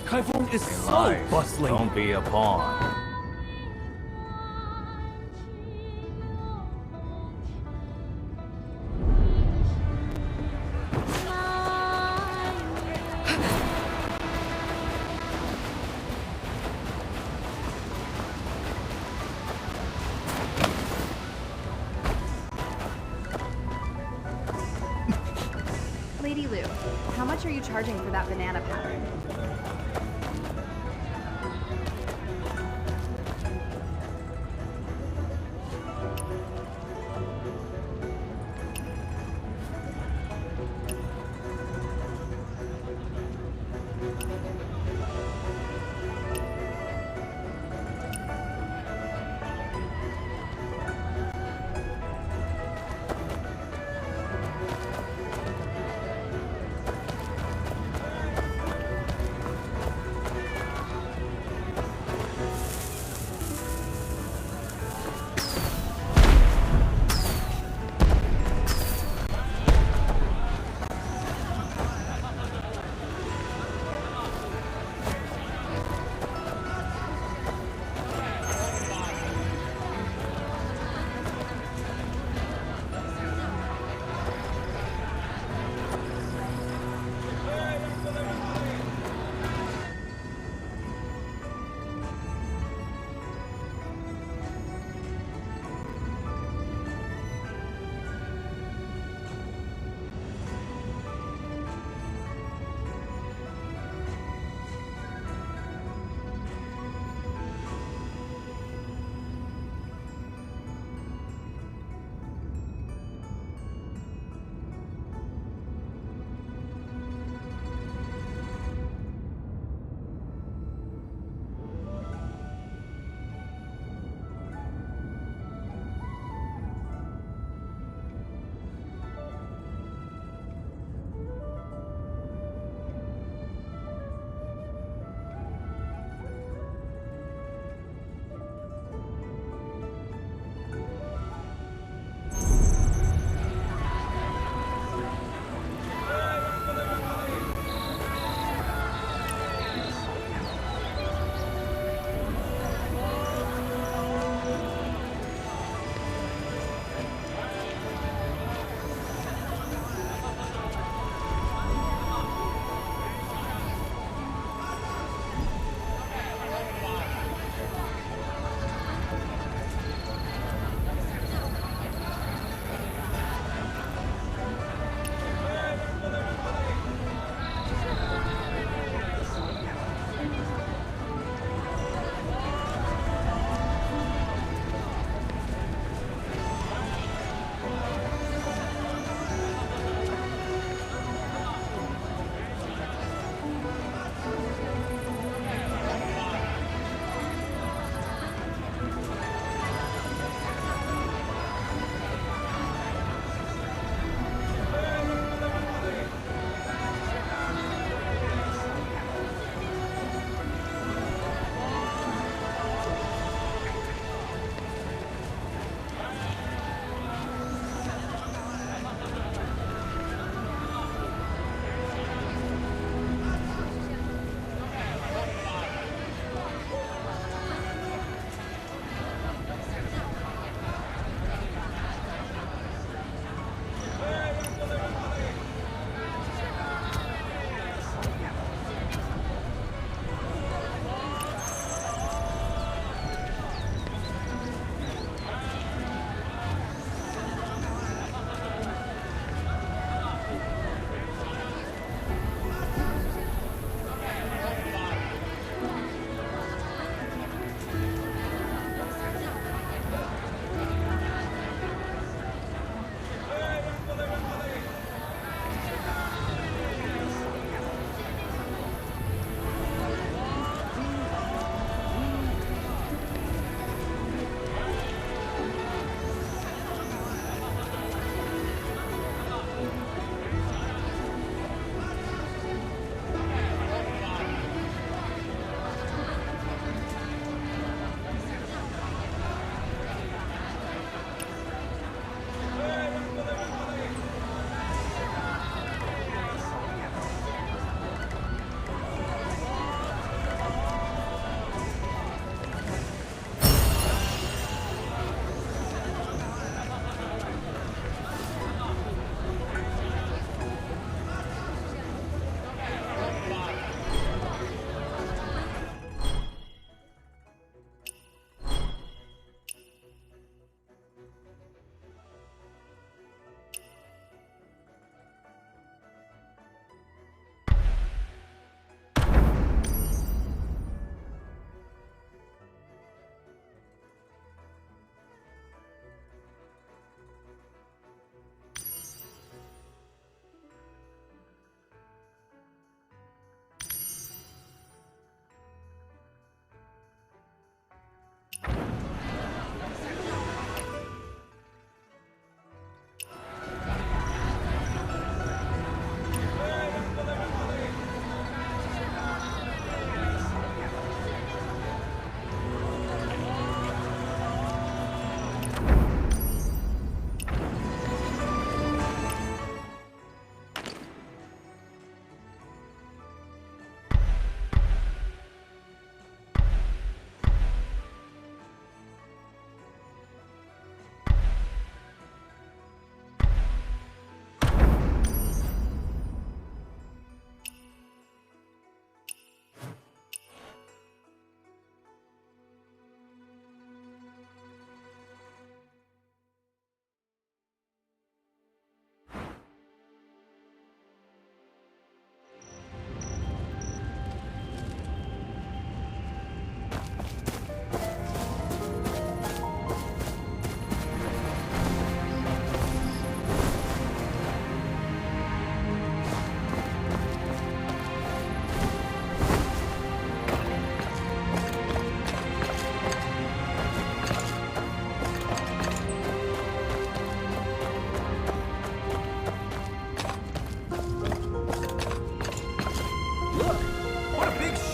Kaifeng is so Lies. bustling. Don't be a pawn. Lady Lu, how much are you charging for that banana pattern?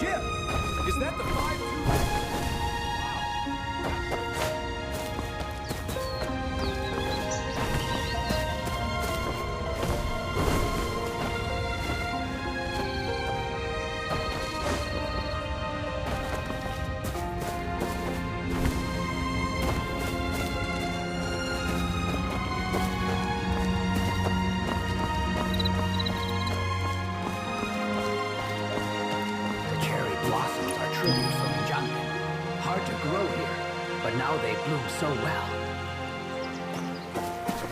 ship! Is that the 5-2? Now they bloom so well.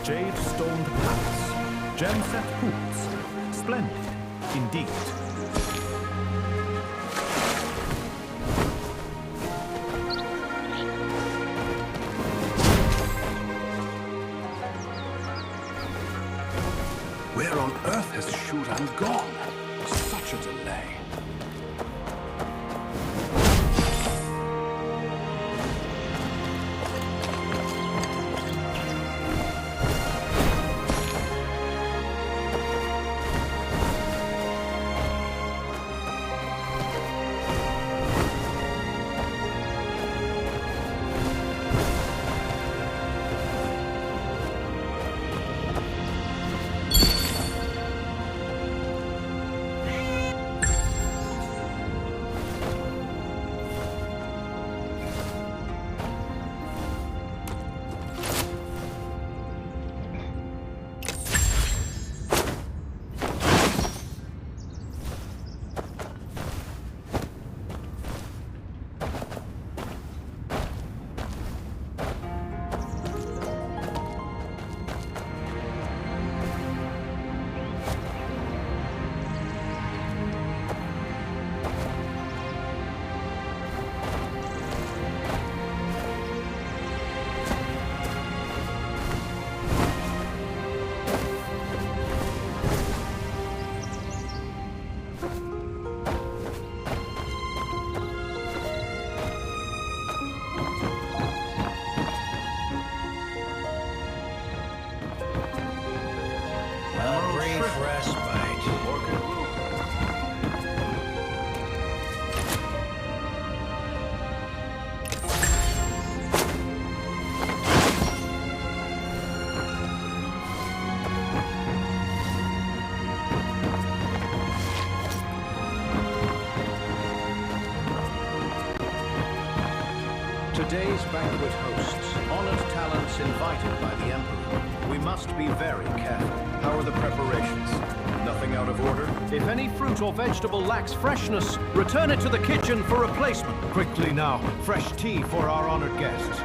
Jade stoned palace, gem-set pools. Splendid, indeed. Where on earth has Shuran gone? Such a delay. Today's banquet hosts honored talents invited by the Emperor. We must be very careful. How are the preparations? Nothing out of order? If any fruit or vegetable lacks freshness, return it to the kitchen for replacement. Quickly now, fresh tea for our honored guests.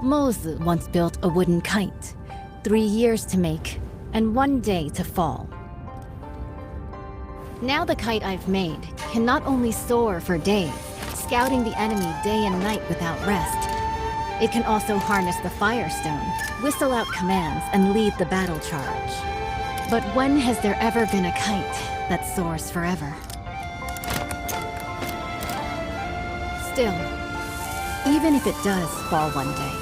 Mozu once built a wooden kite, 3 years to make, and 1 day to fall. Now the kite I've made can not only soar for days, scouting the enemy day and night without rest, it can also harness the Firestone, whistle out commands, and lead the battle charge. But when has there ever been a kite that soars forever? Still, even if it does fall one day,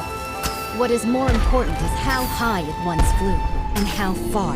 what is more important is how high it once flew, and how far.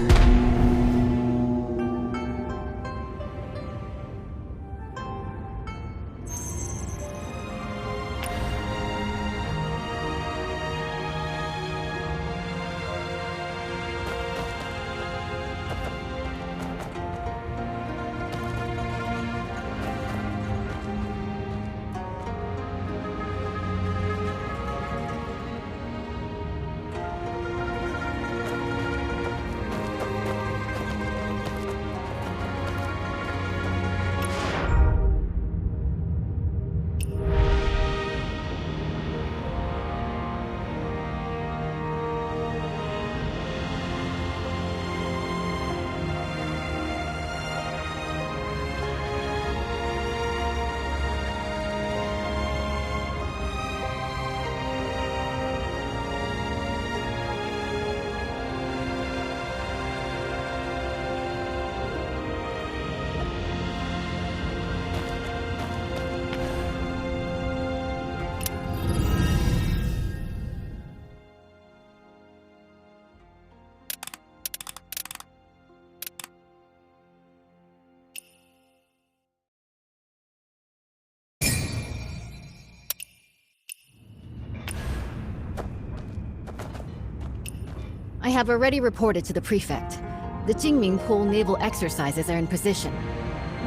I have already reported to the prefect. The Jingming Pool naval exercises are in position.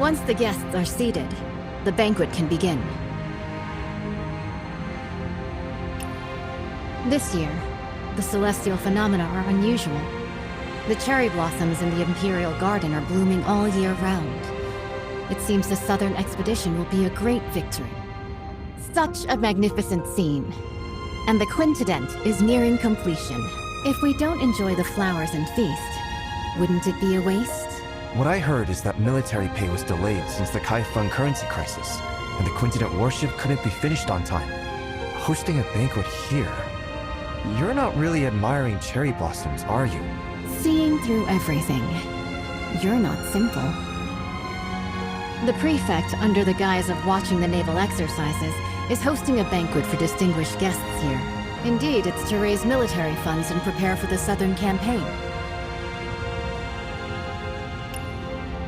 Once the guests are seated, the banquet can begin. This year, the celestial phenomena are unusual. The cherry blossoms in the Imperial Garden are blooming all year round. It seems the Southern expedition will be a great victory. Such a magnificent scene. And the quintessence is nearing completion. If we don't enjoy the flowers and feast, wouldn't it be a waste? What I heard is that military pay was delayed since the Kaifeng currency crisis, and the Quintet worship couldn't be finished on time. Hosting a banquet here? You're not really admiring cherry blossoms, are you? Seeing through everything. You're not simple. The prefect, under the guise of watching the naval exercises, is hosting a banquet for distinguished guests here. Indeed, it's to raise military funds and prepare for the Southern campaign.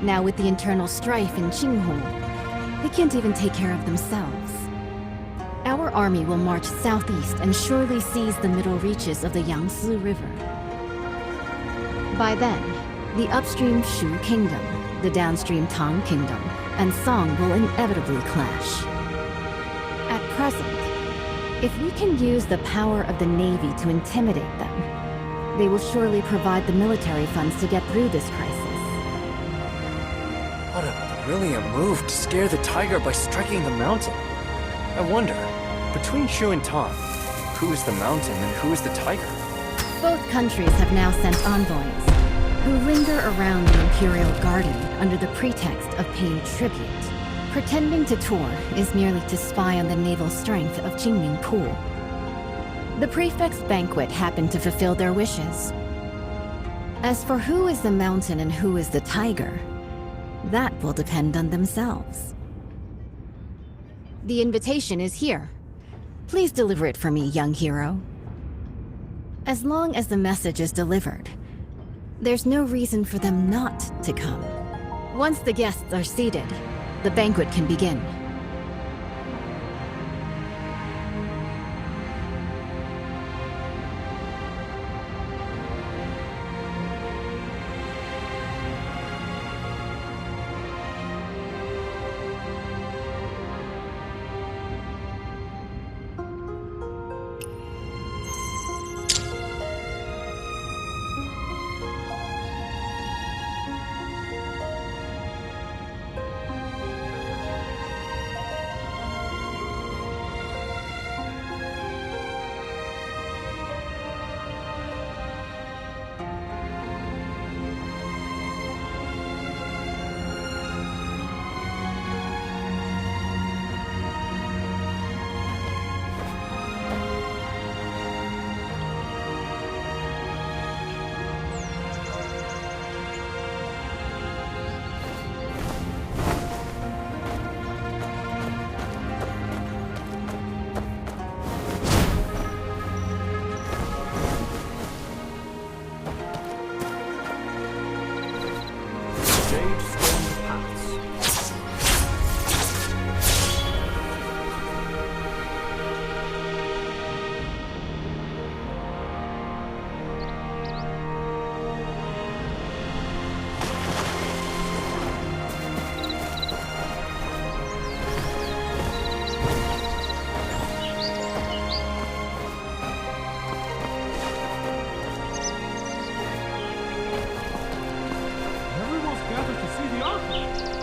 Now with the internal strife in Qinghu, they can't even take care of themselves. Our army will march southeast and surely seize the middle reaches of the Yangtze River. By then, the upstream Shu Kingdom, the downstream Tang Kingdom, and Song will inevitably clash. At present, if we can use the power of the Navy to intimidate them, they will surely provide the military funds to get through this crisis. What a brilliant move to scare the tiger by striking the mountain. I wonder, between Shu and Tang, who is the mountain and who is the tiger? Both countries have now sent envoys, who linger around the Imperial Garden under the pretext of paying tribute. Pretending to tour is merely to spy on the naval strength of Jingming Pool. The prefect's banquet happened to fulfill their wishes. As for who is the mountain and who is the tiger, that will depend on themselves. The invitation is here. Please deliver it for me, young hero. As long as the message is delivered, there's no reason for them not to come. Once the guests are seated, the banquet can begin.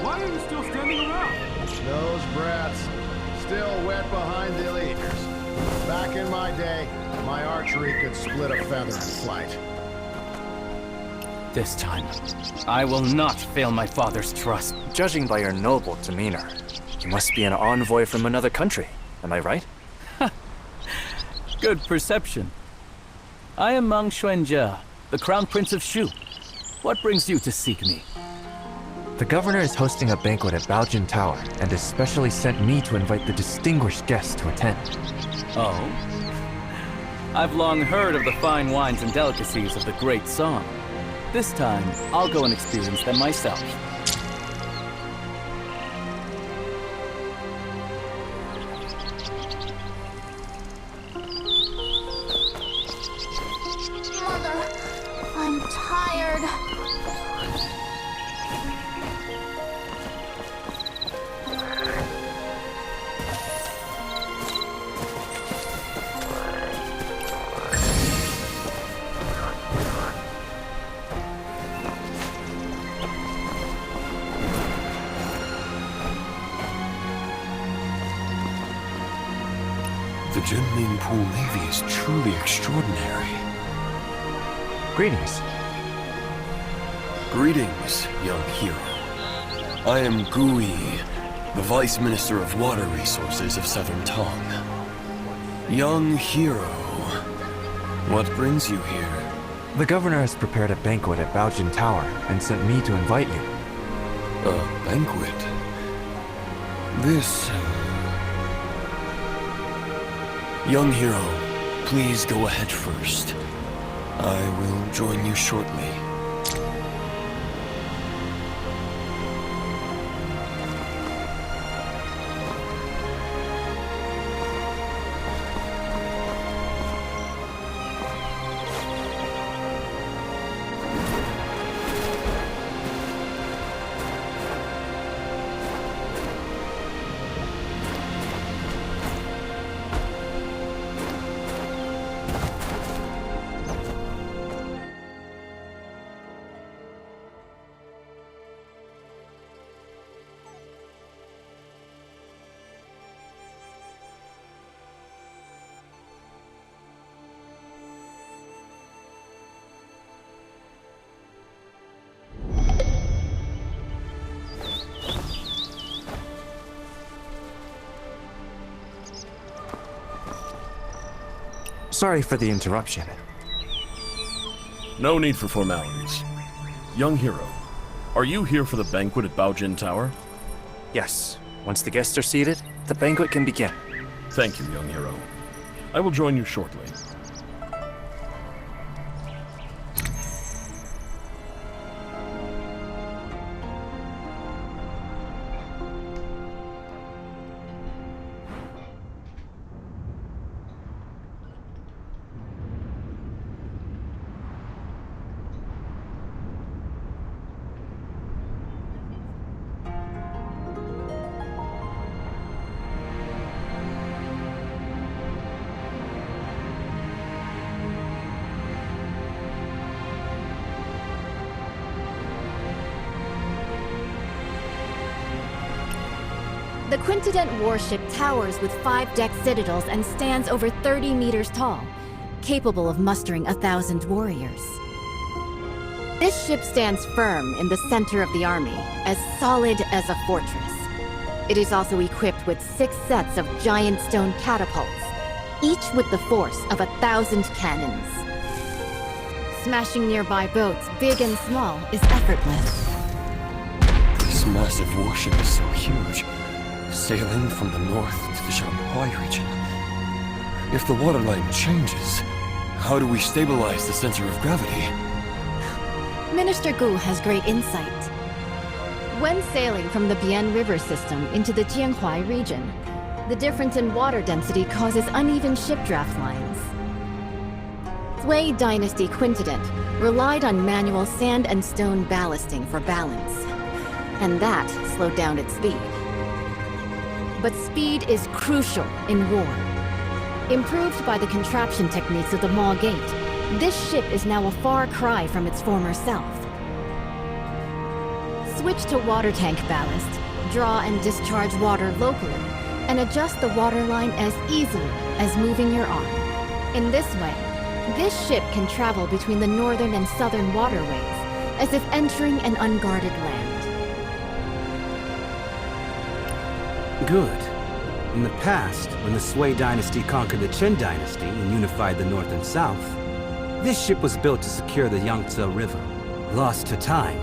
Why are you still standing around? Those brats. Still wet behind the ears. Back in my day, my archery could split a feather in flight. This time, I will not fail my father's trust. Judging by your noble demeanor, you must be an envoy from another country. Am I right? Good perception. I am Mang Xuanjia, the Crown Prince of Shu. What brings you to seek me? The governor is hosting a banquet at Baojin Tower and has specially sent me to invite the distinguished guests to attend. Oh? I've long heard of the fine wines and delicacies of the Great Song. This time, I'll go and experience them myself. Mother, The Jinling Pool Navy is truly extraordinary. Greetings. Greetings, young hero. I am Gui, the Vice Minister of Water Resources of Southern Tong. Young hero, what brings you here? The governor has prepared a banquet at Baojin Tower and sent me to invite you. A banquet? This... Young hero, please go ahead first. I will join you shortly. Sorry for the interruption. No need for formalities. Young hero, are you here for the banquet at Baojin Tower? Yes. Once the guests are seated, the banquet can begin. Thank you, young hero. I will join you shortly. The Quintident warship towers with 5-deck citadels and stands over 30 meters tall, capable of mustering 1,000 warriors. This ship stands firm in the center of the army, as solid as a fortress. It is also equipped with 6 sets of giant stone catapults, each with the force of 1,000 cannons. Smashing nearby boats, big and small, is effortless. This massive warship is so huge, sailing from the north to the Shanghai region. If the waterline changes, how do we stabilize the center of gravity? Minister Gu has great insight. When sailing from the Bian River system into the Jianhuai region, the difference in water density causes uneven ship draft lines. Sui Dynasty Quintident relied on manual sand and stone ballasting for balance, and that slowed down its speed. But speed is crucial in war. Improved by the contraption techniques of the Maw Gate, this ship is now a far cry from its former self. Switch to water tank ballast, draw and discharge water locally, and adjust the waterline as easily as moving your arm. In this way, this ship can travel between the northern and southern waterways, as if entering an unguarded land. Good. In the past, when the Sui dynasty conquered the Qin dynasty and unified the north and south, this ship was built to secure the Yangtze River. Lost to time,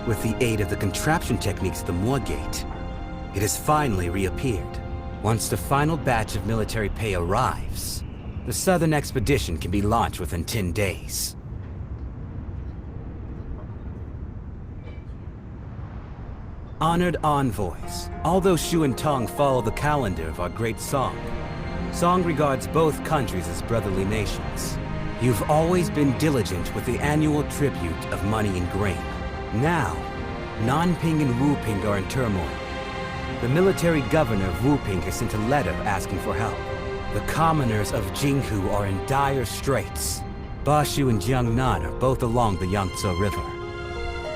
with the aid of the contraption techniques of the Maw Gate, it has finally reappeared. Once the final batch of military pay arrives, the southern expedition can be launched within 10 days. Honored envoys, although Shu and Tong follow the calendar of our great Song, Song regards both countries as brotherly nations. You've always been diligent with the annual tribute of money and grain. Now, Nanping and Wuping are in turmoil. The military governor of Wuping has sent a letter asking for help. The commoners of Jinghu are in dire straits. Bashu and Jiangnan are both along the Yangtze River,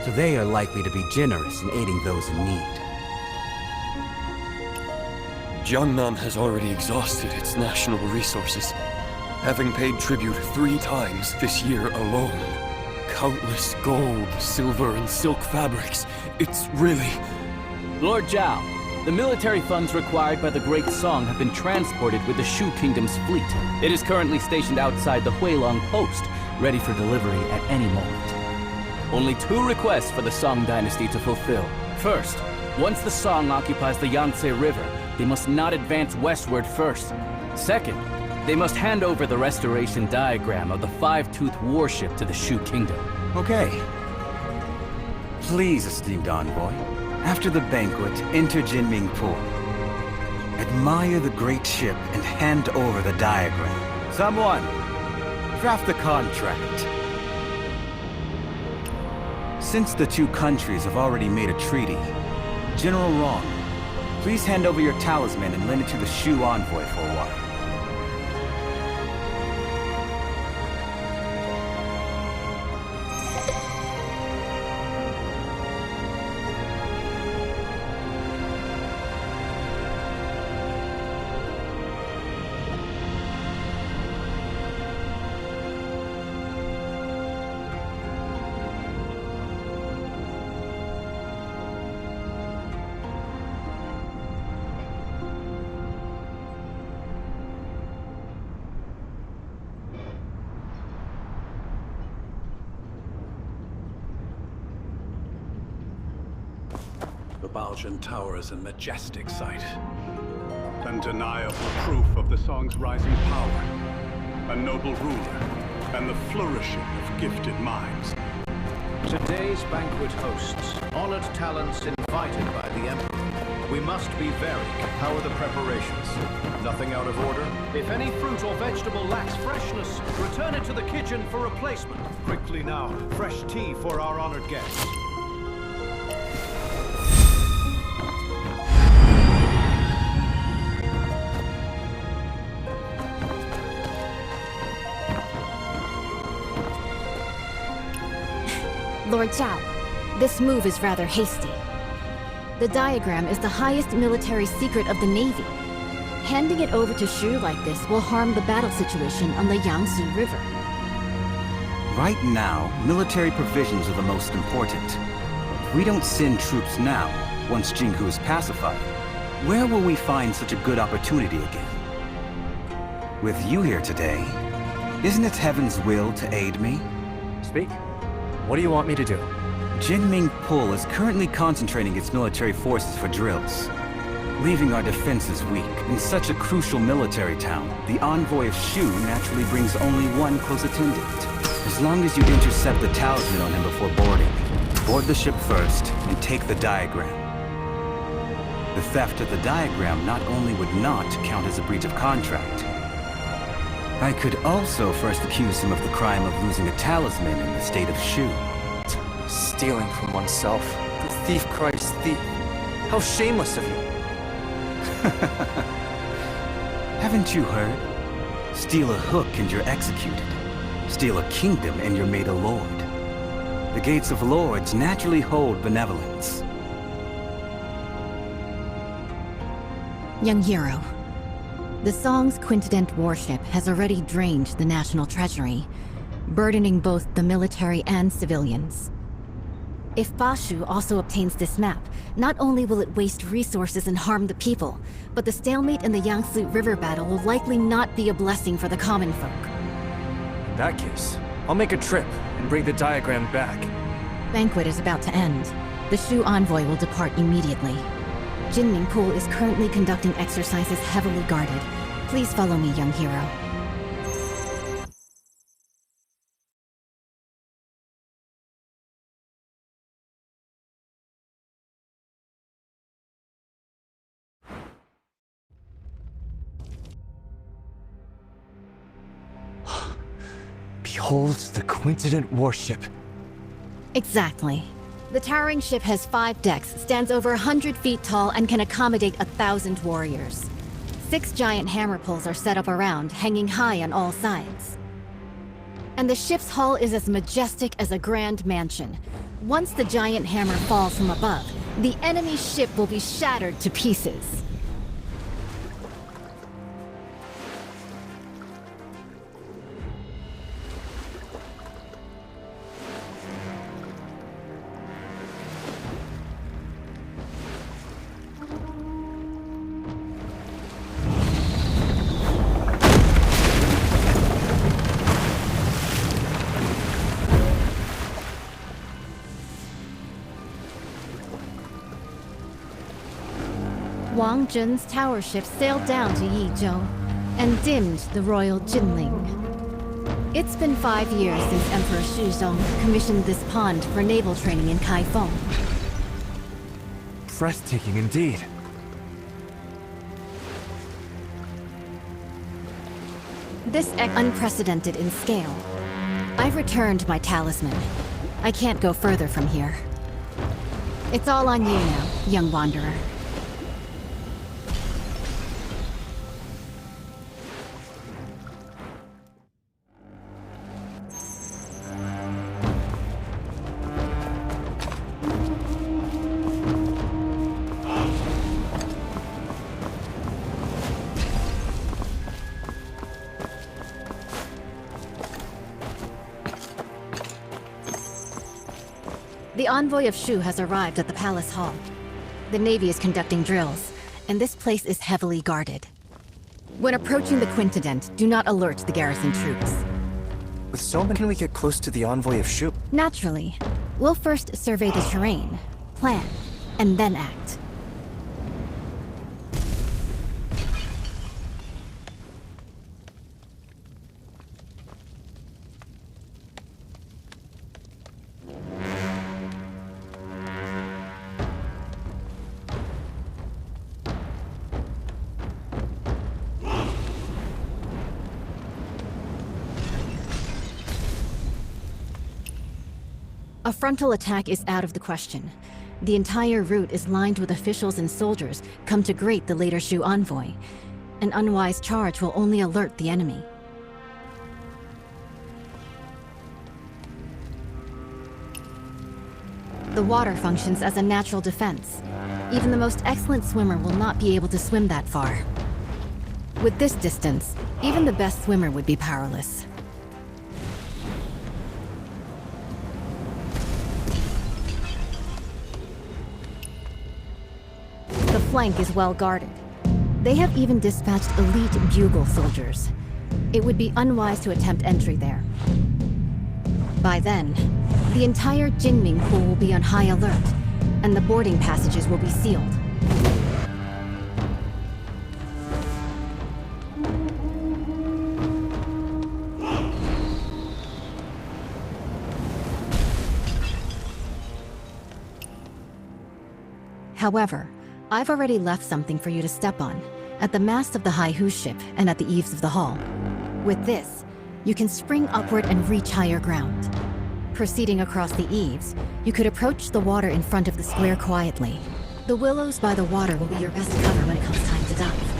so they are likely to be generous in aiding those in need. Jiangnan has already exhausted its national resources, having paid tribute 3 times this year alone. Countless gold, silver, and silk fabrics. It's really... Lord Zhao, the military funds required by the Great Song have been transported with the Shu Kingdom's fleet. It is currently stationed outside the Huilong Post, ready for delivery at any moment. Only 2 requests for the Song Dynasty to fulfill. First, once the Song occupies the Yangtze River, they must not advance westward first. Second, they must hand over the restoration diagram of the 5-toothed warship to the Shu Kingdom. Okay. Please, esteemed envoy, after the banquet, enter Jinming Pool. Admire the great ship and hand over the diagram. Someone, draft the contract. Since the 2 countries have already made a treaty, General Rong, please hand over your talisman and lend it to the Shu envoy for a while. The Baojun Tower is a majestic sight. Undeniable proof of the Song's rising power. A noble ruler, and the flourishing of gifted minds. Today's banquet hosts honored talents invited by the Emperor. We must be very careful. How are the preparations? Nothing out of order? If any fruit or vegetable lacks freshness, return it to the kitchen for replacement. Quickly now, fresh tea for our honored guests. Lord Zhao, this move is rather hasty. The diagram is the highest military secret of the Navy. Handing it over to Shu like this will harm the battle situation on the Yangtze River. Right now, military provisions are the most important. If we don't send troops now, once Jinghu is pacified, where will we find such a good opportunity again? With you here today, isn't it heaven's will to aid me? Speak. What do you want me to do? Jinming Pul is currently concentrating its military forces for drills, leaving our defenses weak. In such a crucial military town, the envoy of Shu naturally brings only one close attendant. As long as you intercept the talisman on him before boarding, board the ship first and take the diagram. The theft of the diagram not only would not count as a breach of contract, I could also first accuse him of the crime of losing a talisman in the state of Shu. Stealing from oneself. The thief cries thief. How shameless of you. Haven't you heard? Steal a hook and you're executed. Steal a kingdom and you're made a lord. The gates of lords naturally hold benevolence. Young hero, the Song's Quintident warship has already drained the national treasury, burdening both the military and civilians. If Bashu also obtains this map, not only will it waste resources and harm the people, but the stalemate in the Yangtze River battle will likely not be a blessing for the common folk. In that case, I'll make a trip and bring the diagram back. Banquet is about to end. The Shu envoy will depart immediately. Jinming Pool is currently conducting exercises heavily guarded. Please follow me, young hero. Behold the Quintident warship. Exactly. The towering ship has 5 decks, stands over 100 feet tall, and can accommodate 1,000 warriors. 6 giant hammer poles are set up around, hanging high on all sides. And the ship's hull is as majestic as a grand mansion. Once the giant hammer falls from above, the enemy ship will be shattered to pieces. Wang Zhen's tower ship sailed down to Yizhou and dimmed the royal Jinling. It's been 5 years since Emperor Shuzong commissioned this pond for naval training in Kaifeng. Breathtaking indeed. This unprecedented in scale. I've returned my talisman. I can't go further from here. It's all on you now, young wanderer. The envoy of Shu has arrived at the palace hall. The Navy is conducting drills, and this place is heavily guarded. When approaching the Quintident, do not alert the garrison troops. With so many, can we get close to the envoy of Shu? Naturally. We'll first survey the terrain, plan, and then act. A frontal attack is out of the question. The entire route is lined with officials and soldiers come to greet the later Shu envoy. An unwise charge will only alert the enemy. The water functions as a natural defense. Even the most excellent swimmer will not be able to swim that far. With this distance, even the best swimmer would be powerless. The flank is well guarded. They have even dispatched elite bugle soldiers. It would be unwise to attempt entry there. By then, the entire Jinming pool will be on high alert, and the boarding passages will be sealed. However, I've already left something for you to step on, at the mast of the Haihu ship and at the eaves of the hall. With this, you can spring upward and reach higher ground. Proceeding across the eaves, you could approach the water in front of the square quietly. The willows by the water will be your best cover when it comes time to dive.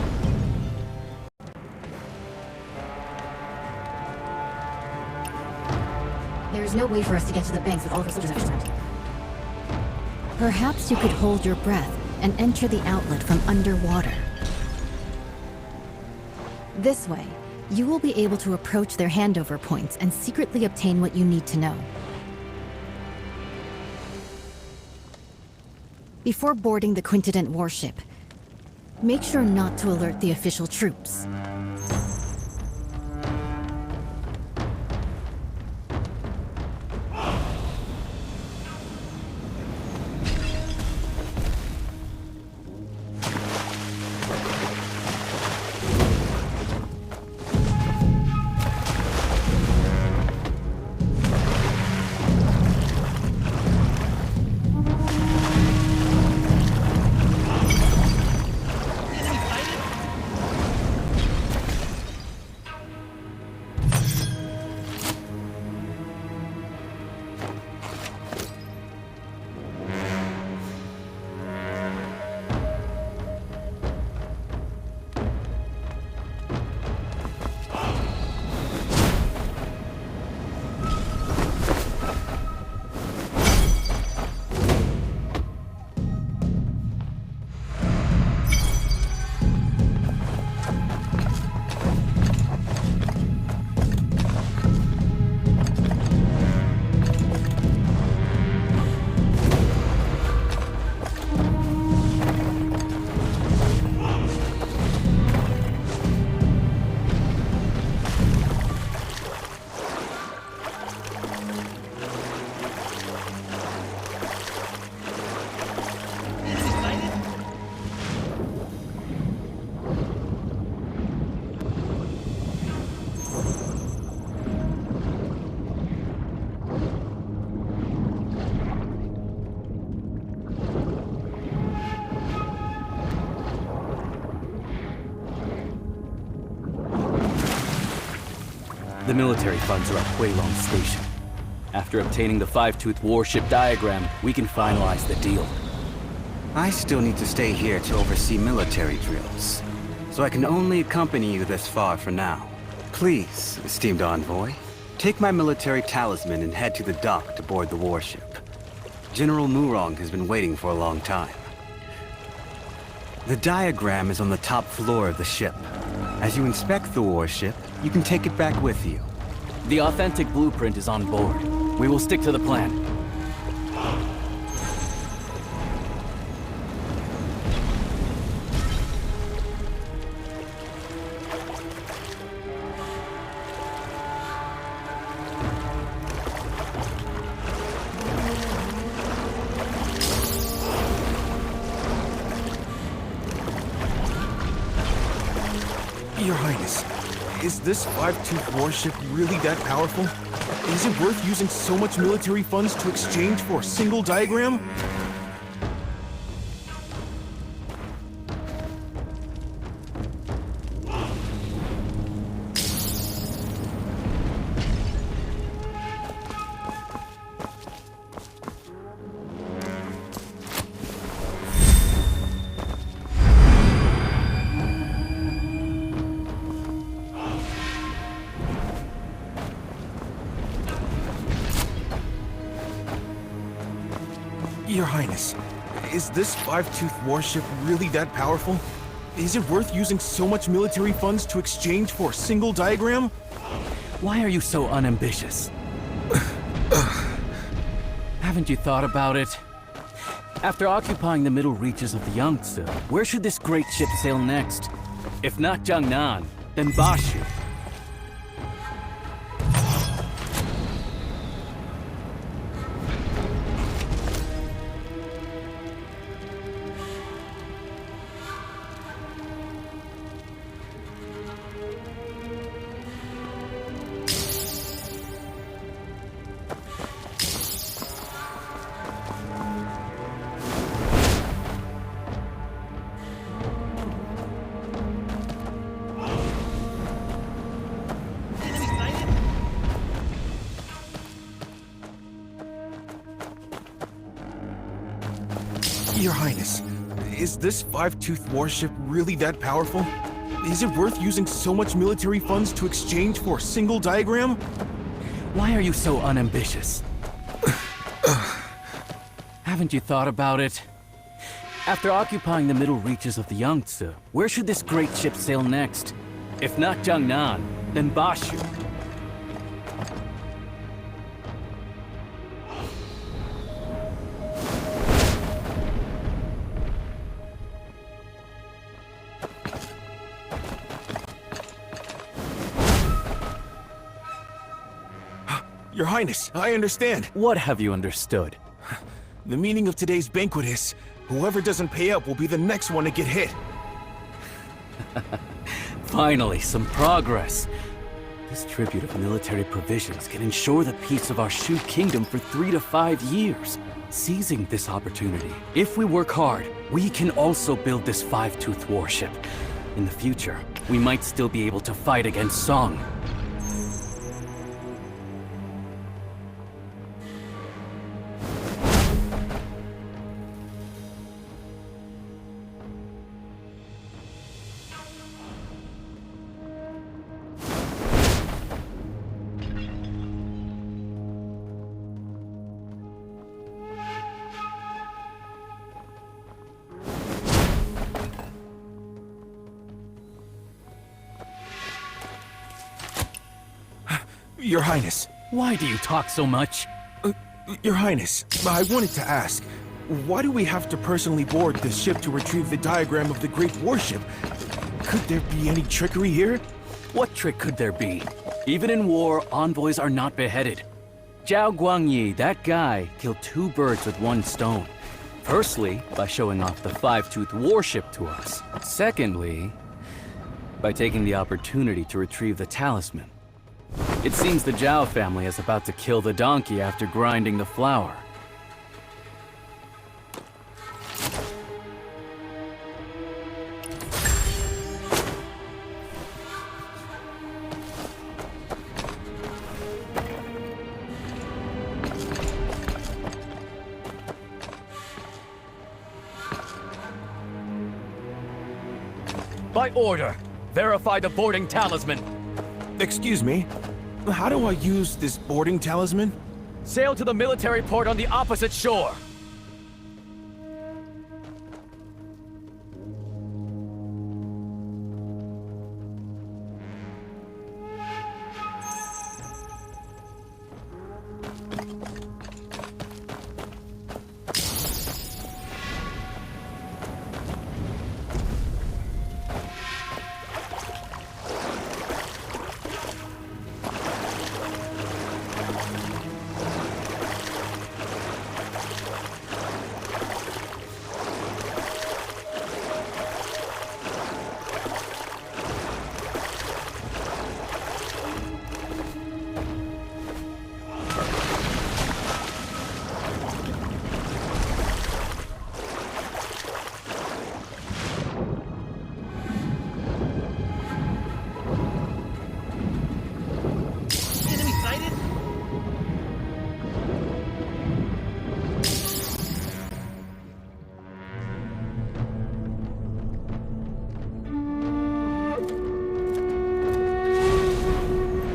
There is no way for us to get to the banks with all of our soldiers around. Perhaps you could hold your breath and enter the outlet from underwater. This way, you will be able to approach their handover points and secretly obtain what you need to know. Before boarding the Quintident warship, make sure not to alert the official troops. The military funds are at Huilong Station. After obtaining the five-tooth warship diagram, we can finalize the deal. I still need to stay here to oversee military drills, so I can only accompany you this far for now. Please, esteemed envoy, take my military talisman and head to the dock to board the warship. General Murong has been waiting for a long time. The diagram is on the top floor of the ship. As you inspect the warship, you can take it back with you. The authentic blueprint is on board. We will stick to the plan. Your Highness, is this five-tooth warship really that powerful? Is it worth using so much military funds to exchange for a single diagram? Your Highness, is this five-tooth warship really that powerful? Is it worth using so much military funds to exchange for a single diagram? Why are you so unambitious? Haven't you thought about it? After occupying the middle reaches of the Yangtze, where should this great ship sail next? If not Jiangnan, then Bashu. Your Highness, is this five-tooth warship really that powerful? Is it worth using so much military funds to exchange for a single diagram? Why are you so unambitious? Haven't you thought about it? After occupying the middle reaches of the Yangtze, where should this great ship sail next? If not Jiangnan, then Bashu. Your Highness, I understand. What have you understood? The meaning of today's banquet is, whoever doesn't pay up will be the next one to get hit. Finally, some progress. This tribute of military provisions can ensure the peace of our Shu kingdom for 3 to 5 years. Seizing this opportunity, if we work hard, we can also build this five-tooth warship. In the future, we might still be able to fight against Song. Your Highness. Why do you talk so much? Your Highness, I wanted to ask, why do we have to personally board this ship to retrieve the diagram of the great warship? Could there be any trickery here? What trick could there be? Even in war, envoys are not beheaded. Zhao Guangyi, that guy, killed 2 birds with 1 stone. Firstly, by showing off the five-tooth warship to us. Secondly, by taking the opportunity to retrieve the talisman. It seems the Zhao family is about to kill the donkey after grinding the flour. By order. Verify the boarding talisman. Excuse me? How do I use this boarding talisman? Sail to the military port on the opposite shore.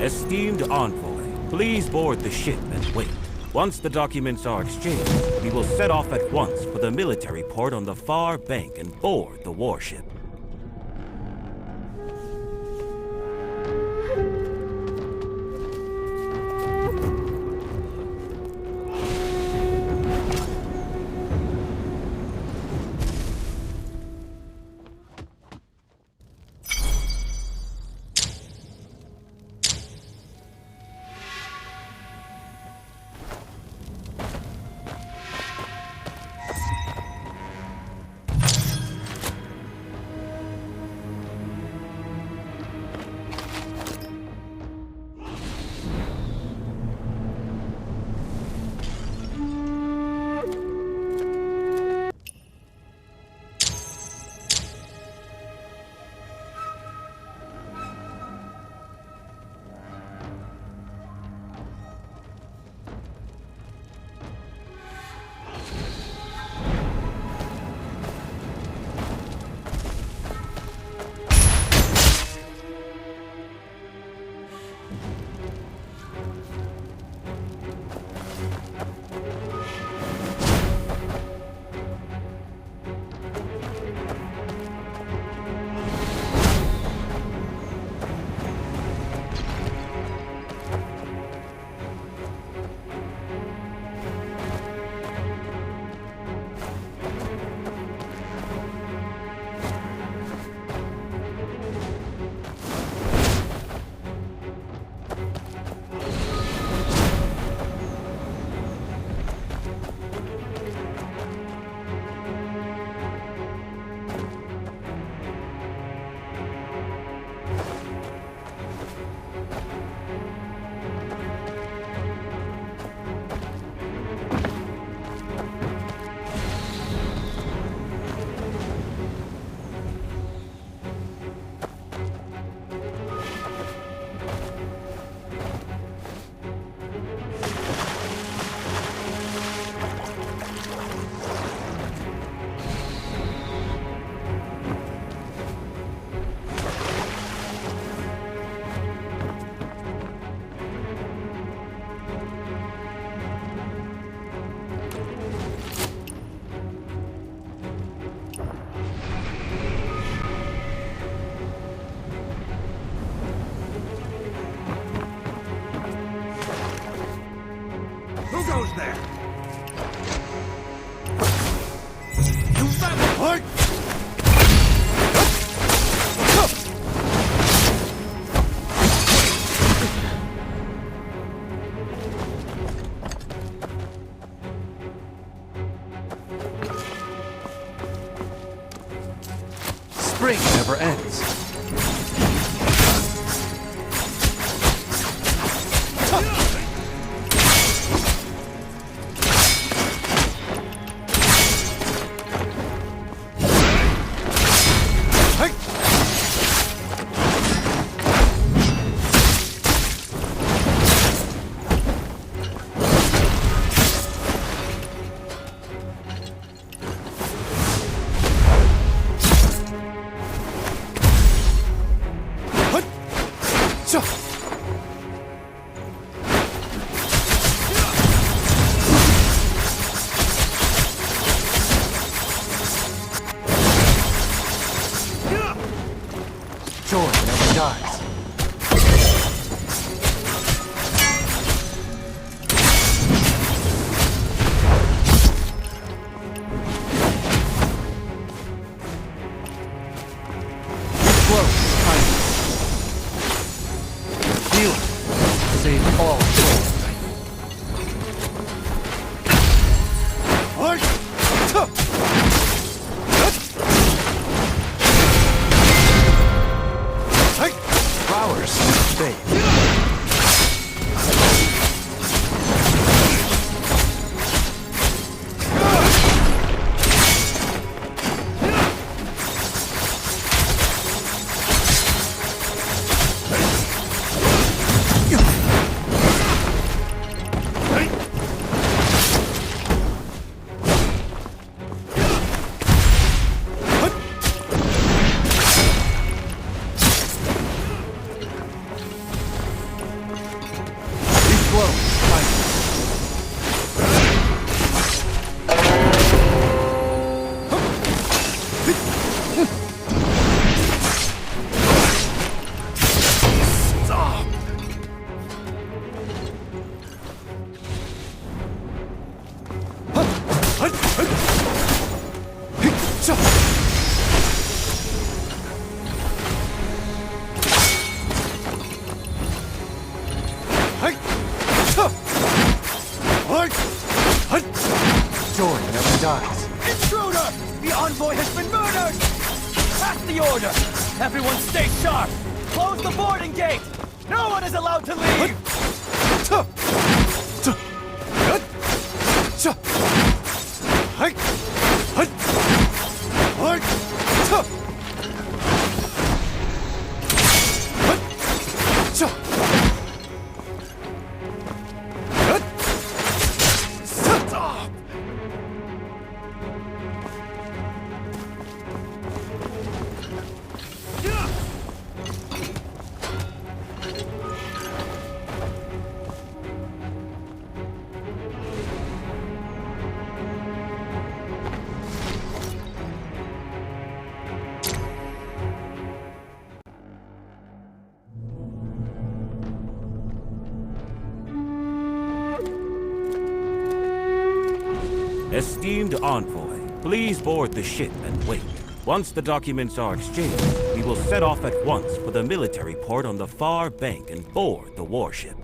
Esteemed envoy, please board the ship and wait. Once the documents are exchanged, we will set off at once for the military port on the far bank and board the warship. Spring never ends. Joy never dies. Save all souls. Flowers fade. Joy never dies. Intruder! The envoy has been murdered! Pass the order! Everyone stay sharp! Close the boarding gate! No one is allowed to leave! Esteemed envoy, please board the ship and wait. Once the documents are exchanged, we will set off at once for the military port on the far bank and board the warship.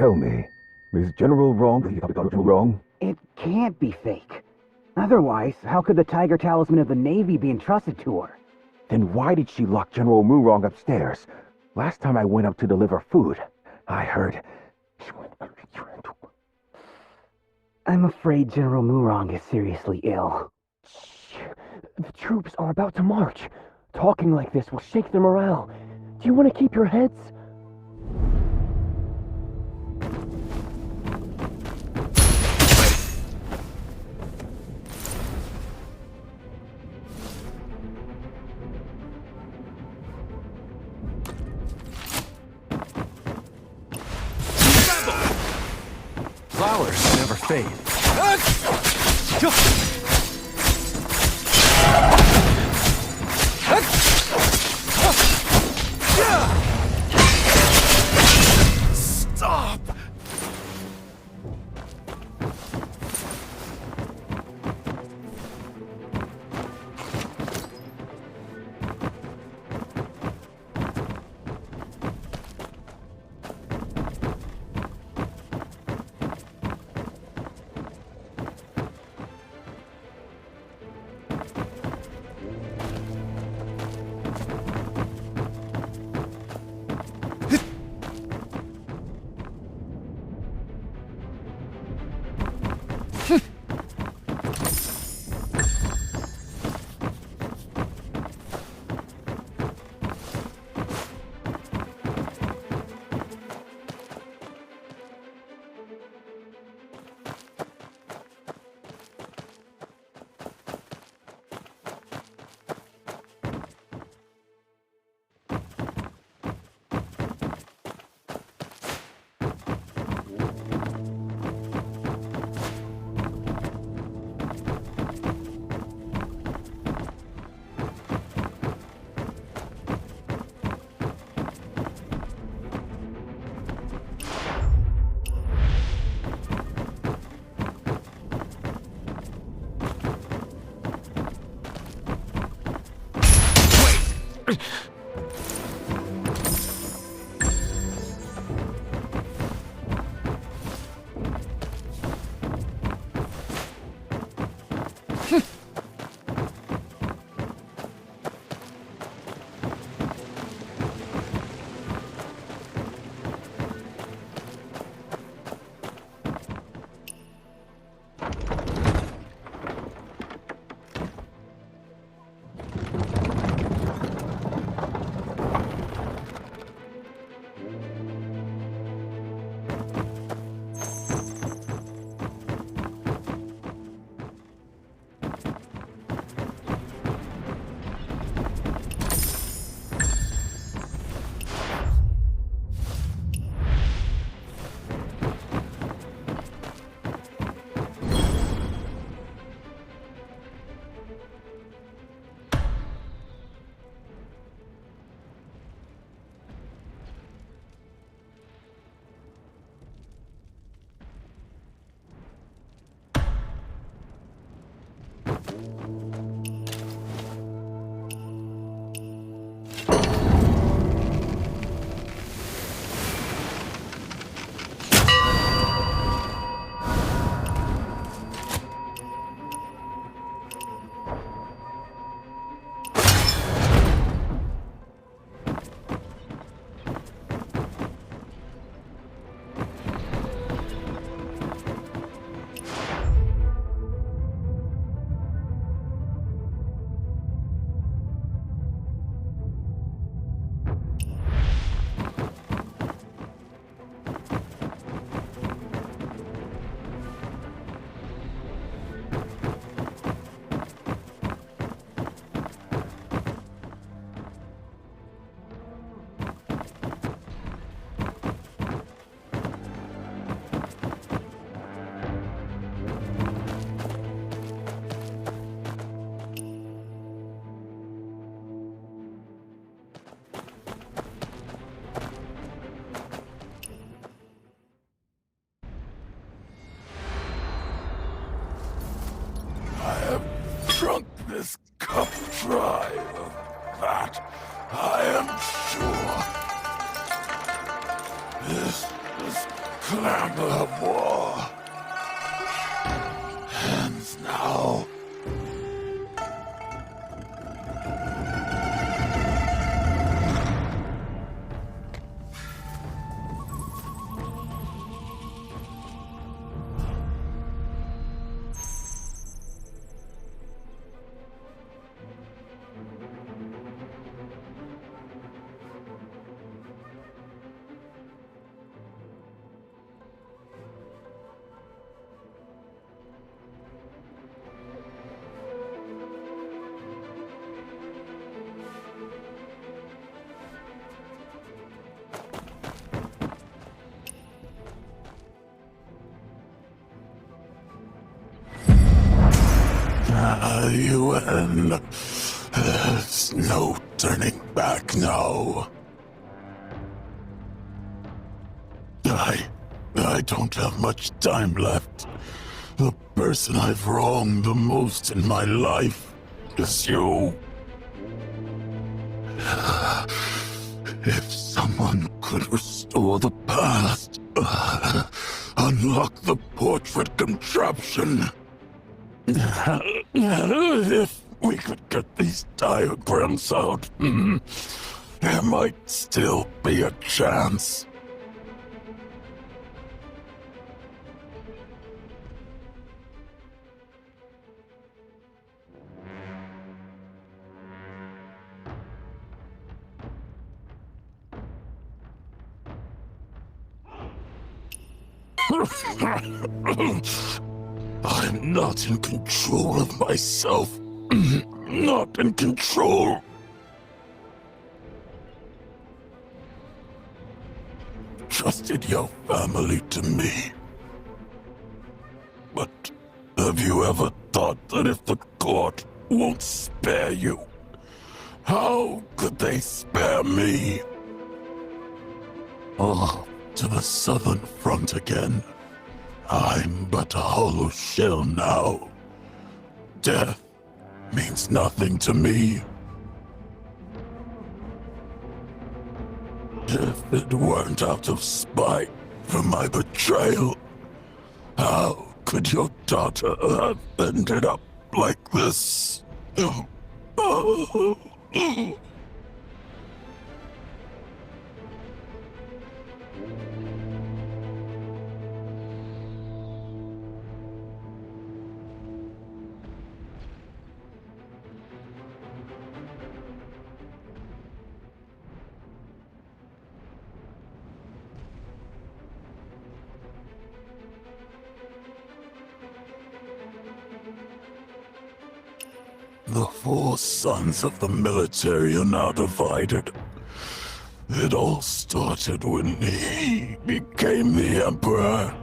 Tell me, is General wrong? It can't be fake. Otherwise, how could the Tiger Talisman of the Navy be entrusted to her? Then why did she lock General Murong upstairs? Last time I went up to deliver food, I heard she went. I'm afraid General Murong is seriously ill. The troops are about to march. Talking like this will shake their morale. Do you want to keep your heads? Flowers never fade. Stop! drunk this cup dry of that, I am sure. This is clamor of war ends now. UN. There's no turning back now. I don't have much time left. The person I've wronged the most in my life is you. If someone could restore the past, unlock the portrait contraption. If we could get these diagrams out, there might still be a chance. I'm not in control of myself. Not in control. Trusted your family to me. But have you ever thought that if the court won't spare you, how could they spare me? Oh, to the southern front again. I'm but a hollow shell now. Death means nothing to me. If it weren't out of spite for my betrayal, how could your daughter have ended up like this? The four sons of the military are now divided. It all started when he became the emperor.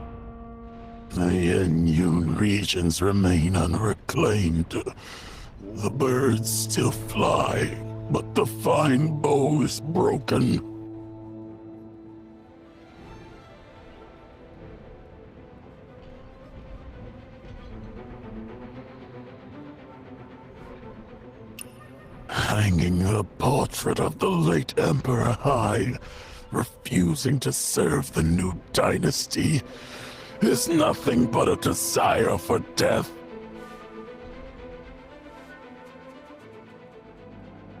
The Yen-Yun regions remain unreclaimed. The birds still fly, but the fine bow is broken. Hanging the portrait of the late Emperor high, refusing to serve the new dynasty, is nothing but a desire for death.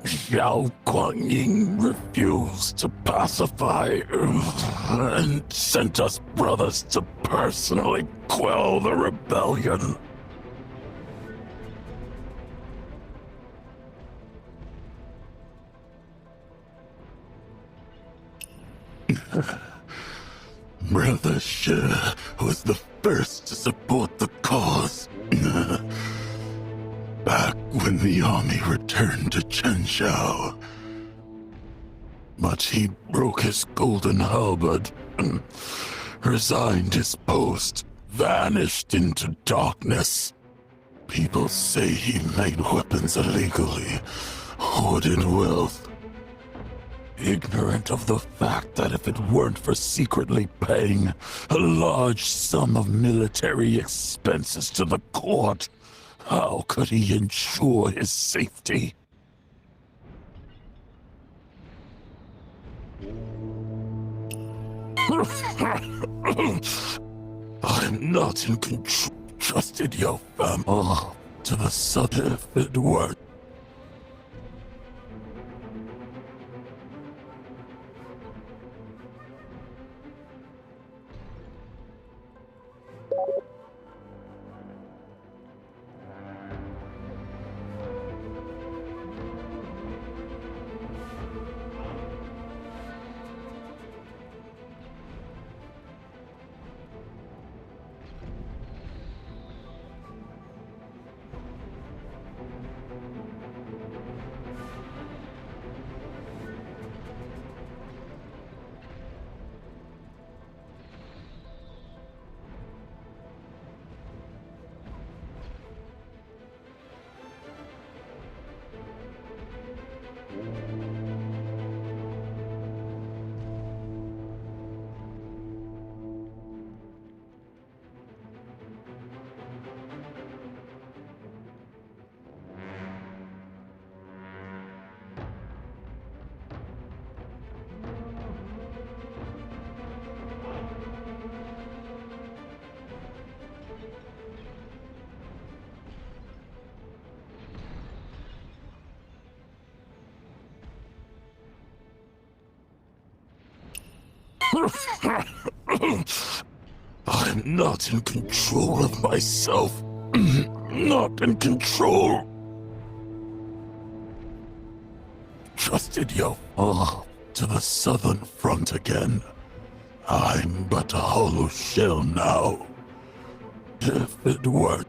Xiao Guangying refused to pacify and sent us brothers to personally quell the rebellion. Brother Shi was the first to support the cause. Back when the army returned to Chenshao. But he broke his golden halberd, resigned his post, vanished into darkness. People say he made weapons illegally, hoarded wealth. Ignorant of the fact that if it weren't for secretly paying a large sum of military expenses to the court, how could he ensure his safety? I'm not in control. Trusted your family to the sudden if it weren't. I'm not in control of myself. Not in control. Trusted your fall to the southern front again. I'm but a hollow shell now. If it weren't.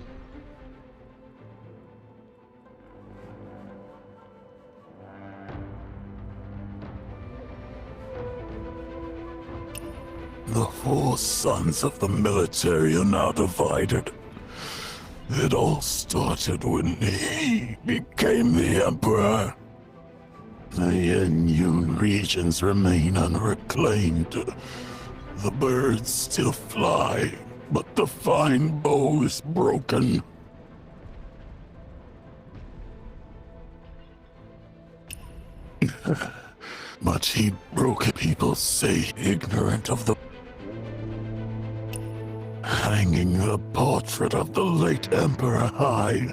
The four sons of the military are now divided. It all started when he became the emperor. The Yin regions remain unreclaimed. The birds still fly, but the fine bow is broken. But he broke it, people say, ignorant of the hanging the portrait of the late Emperor high,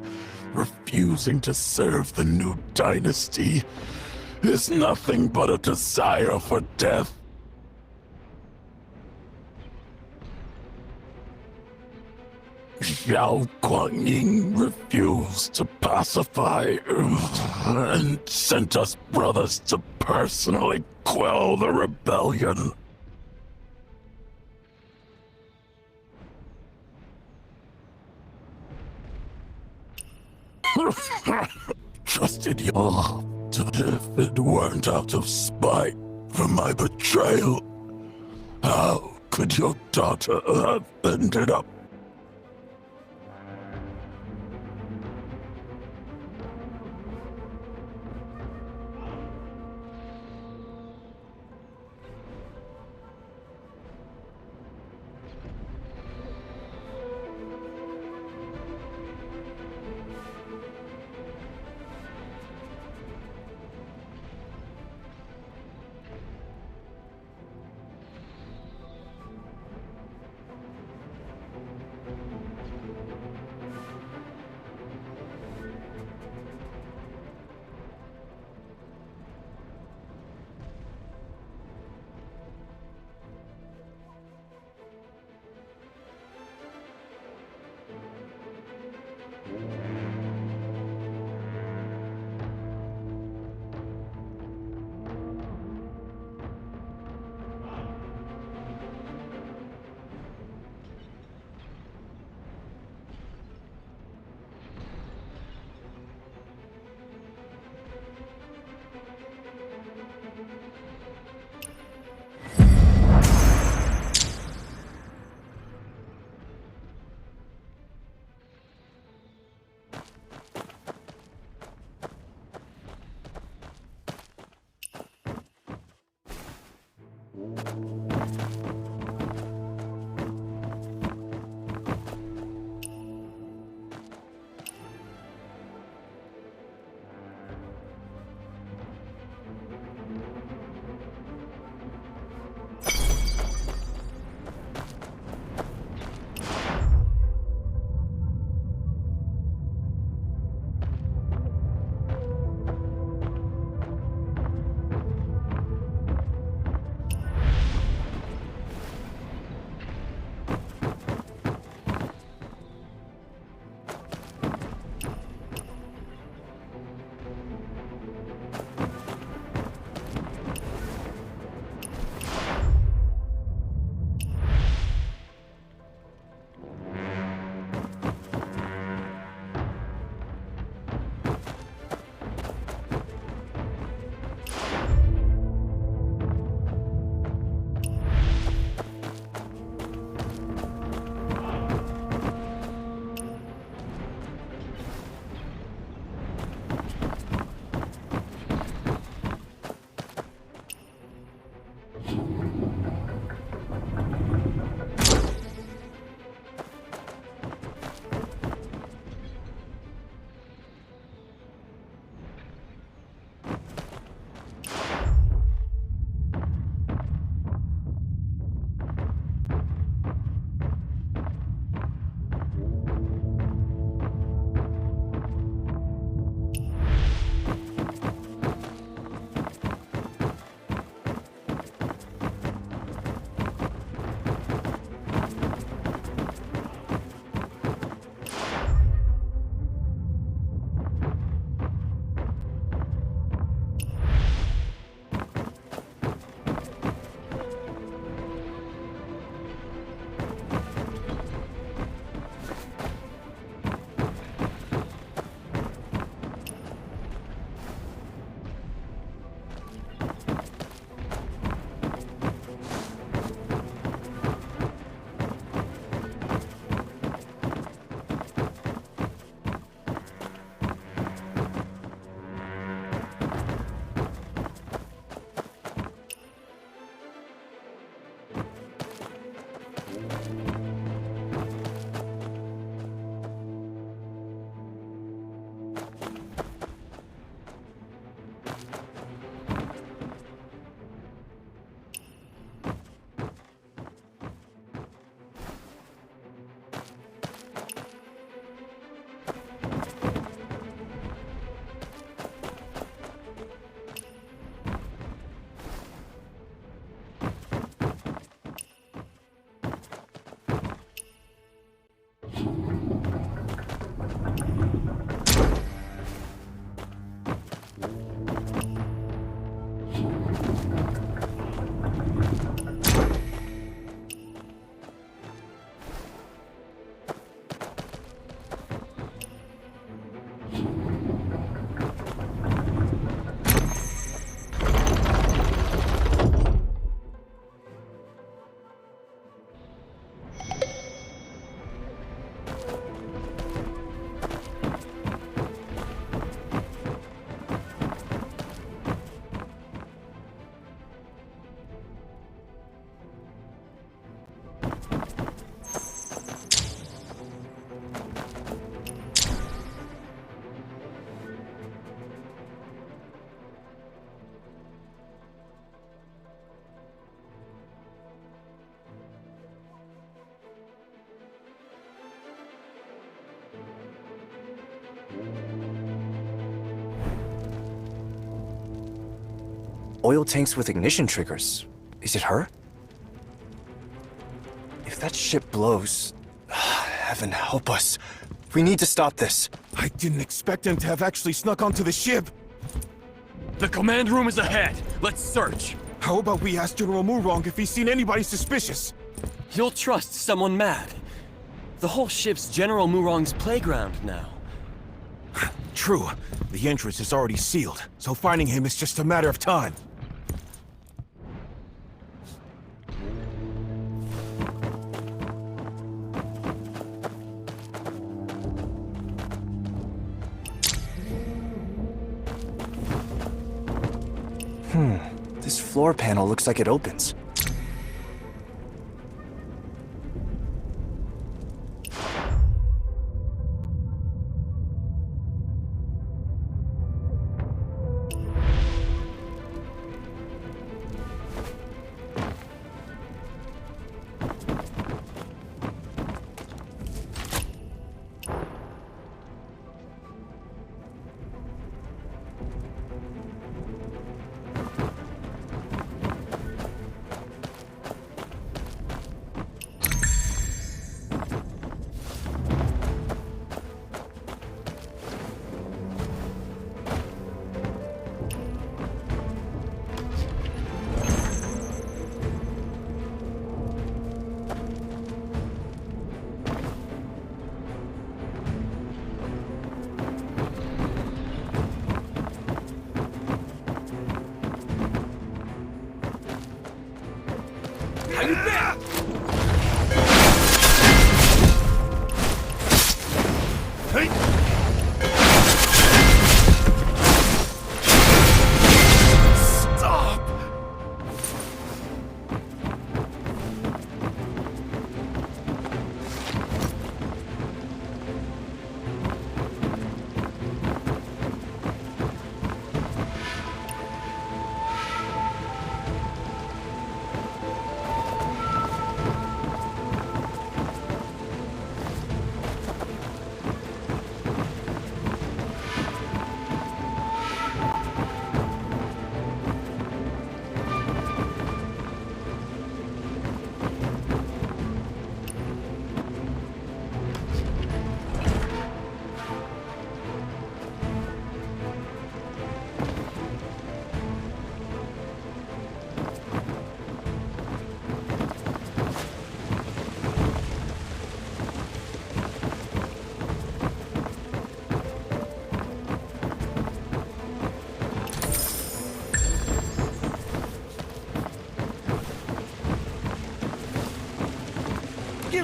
refusing to serve the new dynasty, is nothing but a desire for death. Xiao Guangying refused to pacify and sent us brothers to personally quell the rebellion. Trusted you all to if it weren't out of spite for my betrayal. How could your daughter have ended up? Oil tanks with ignition triggers. Is it her? If that ship blows... Heaven help us. We need to stop this. I didn't expect him to have actually snuck onto the ship. The command room is ahead. Let's search. How about we ask General Murong if he's seen anybody suspicious? You'll trust someone mad. The whole ship's General Murong's playground now. True. The entrance is already sealed, so finding him is just a matter of time. This floor panel looks like it opens.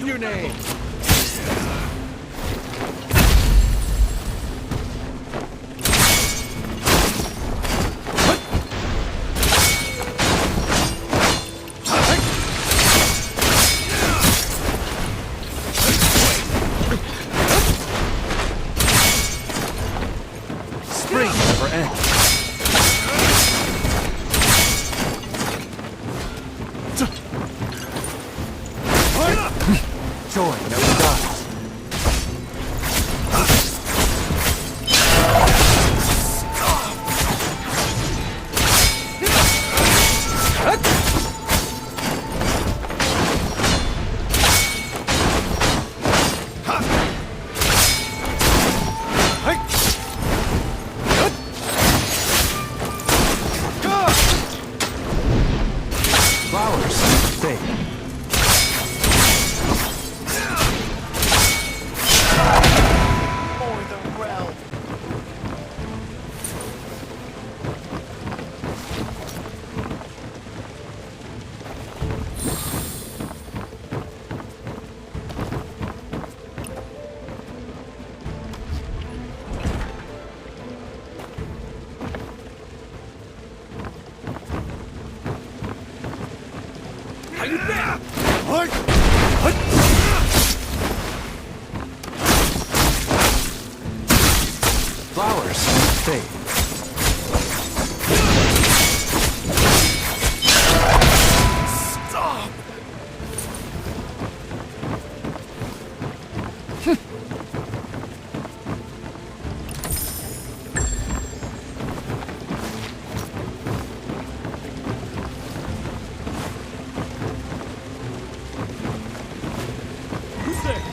Prove your name! Spring never ends. Joy never dies. Flowers fade. For the realm! How you been? Flowers fade. Stop! Who's there?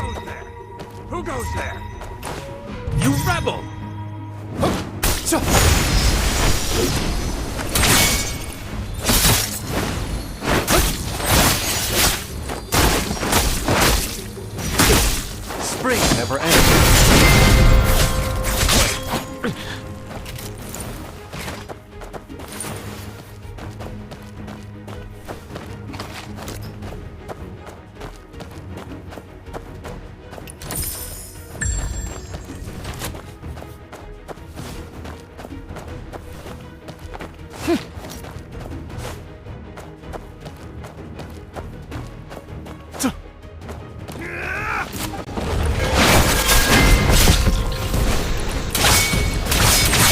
goes there? Who goes there? You rebel! Spring never ends.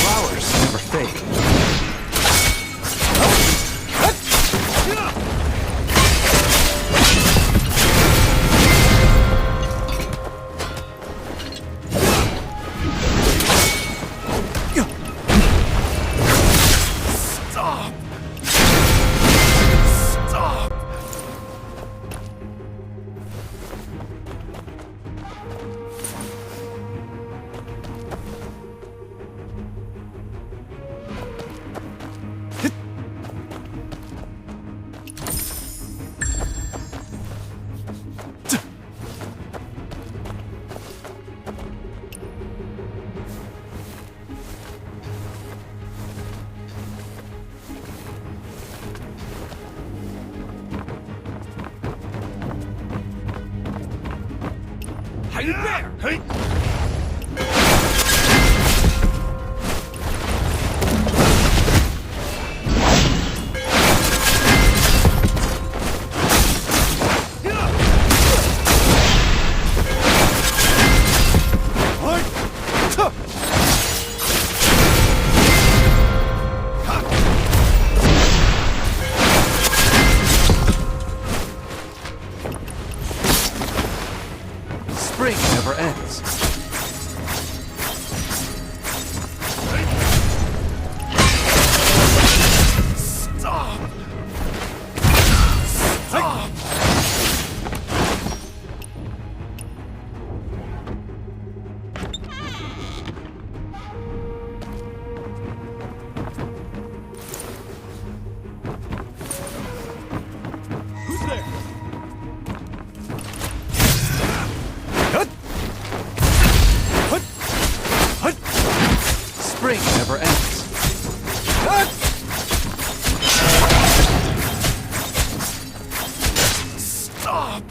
Flowers never fade. Stop! Stop! How you there? Hey! Spring never ends. Stop! Stop! Who's there? Spring never ends. Stop!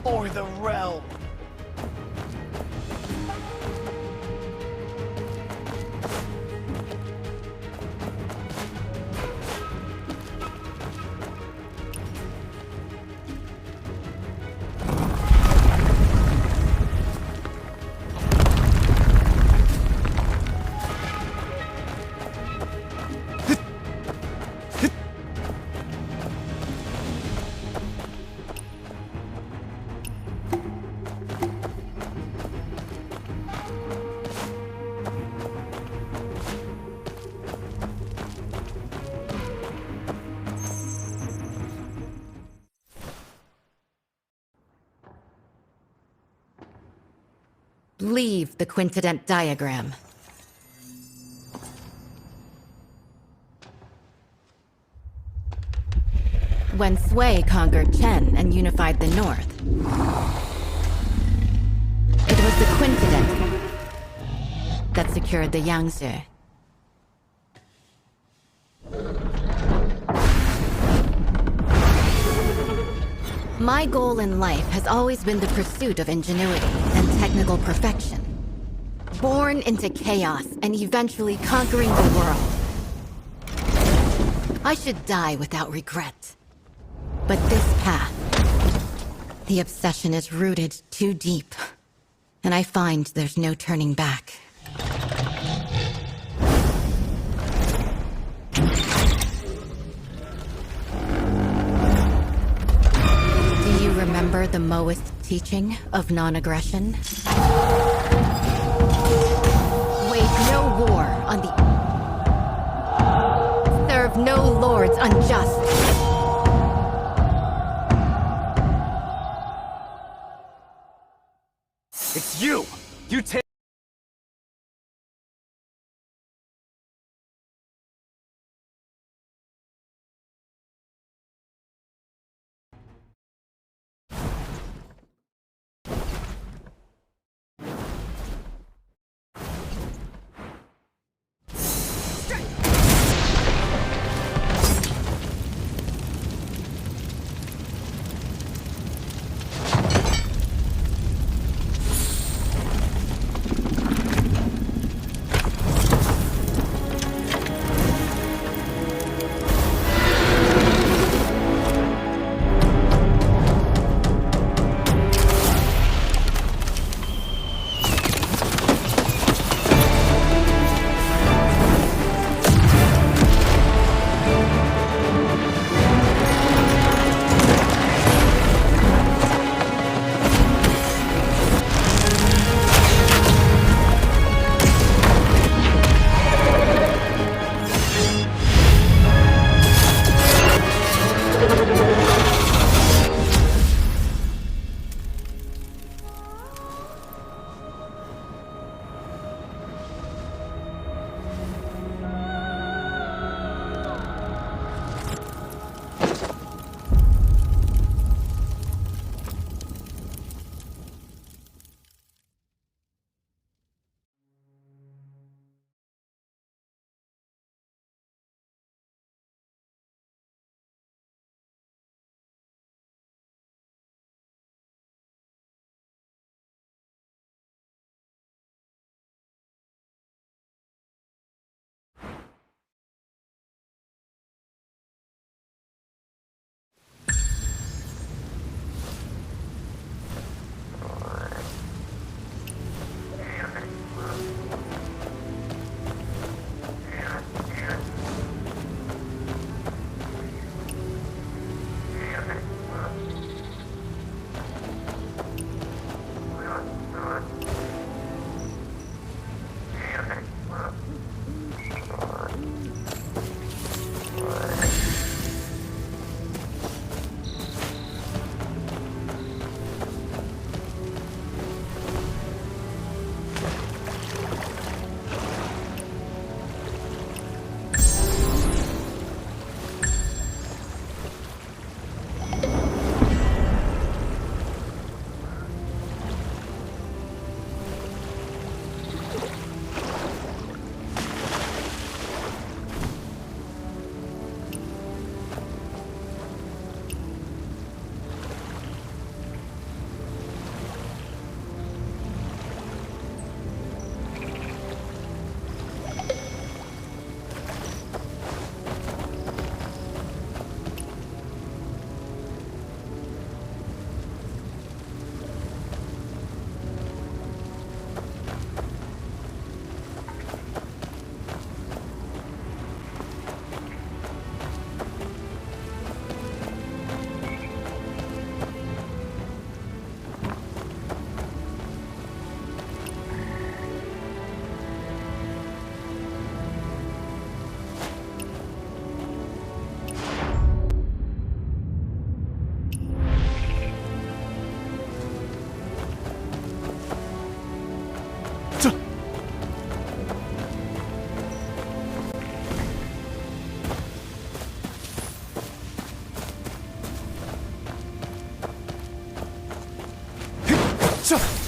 or the realm. Leave the quintident diagram. When Sui conquered Chen and unified the North, it was the quintident that secured the Yangtze. My goal in life has always been the pursuit of ingenuity and technical perfection. Born into chaos and eventually conquering the world. I should die without regret. But this path, the obsession is rooted too deep, and I find there's no turning back. Remember the Moist teaching of non-aggression? Wage no war on the... Serve no lords unjust. It's you! You take... Ch-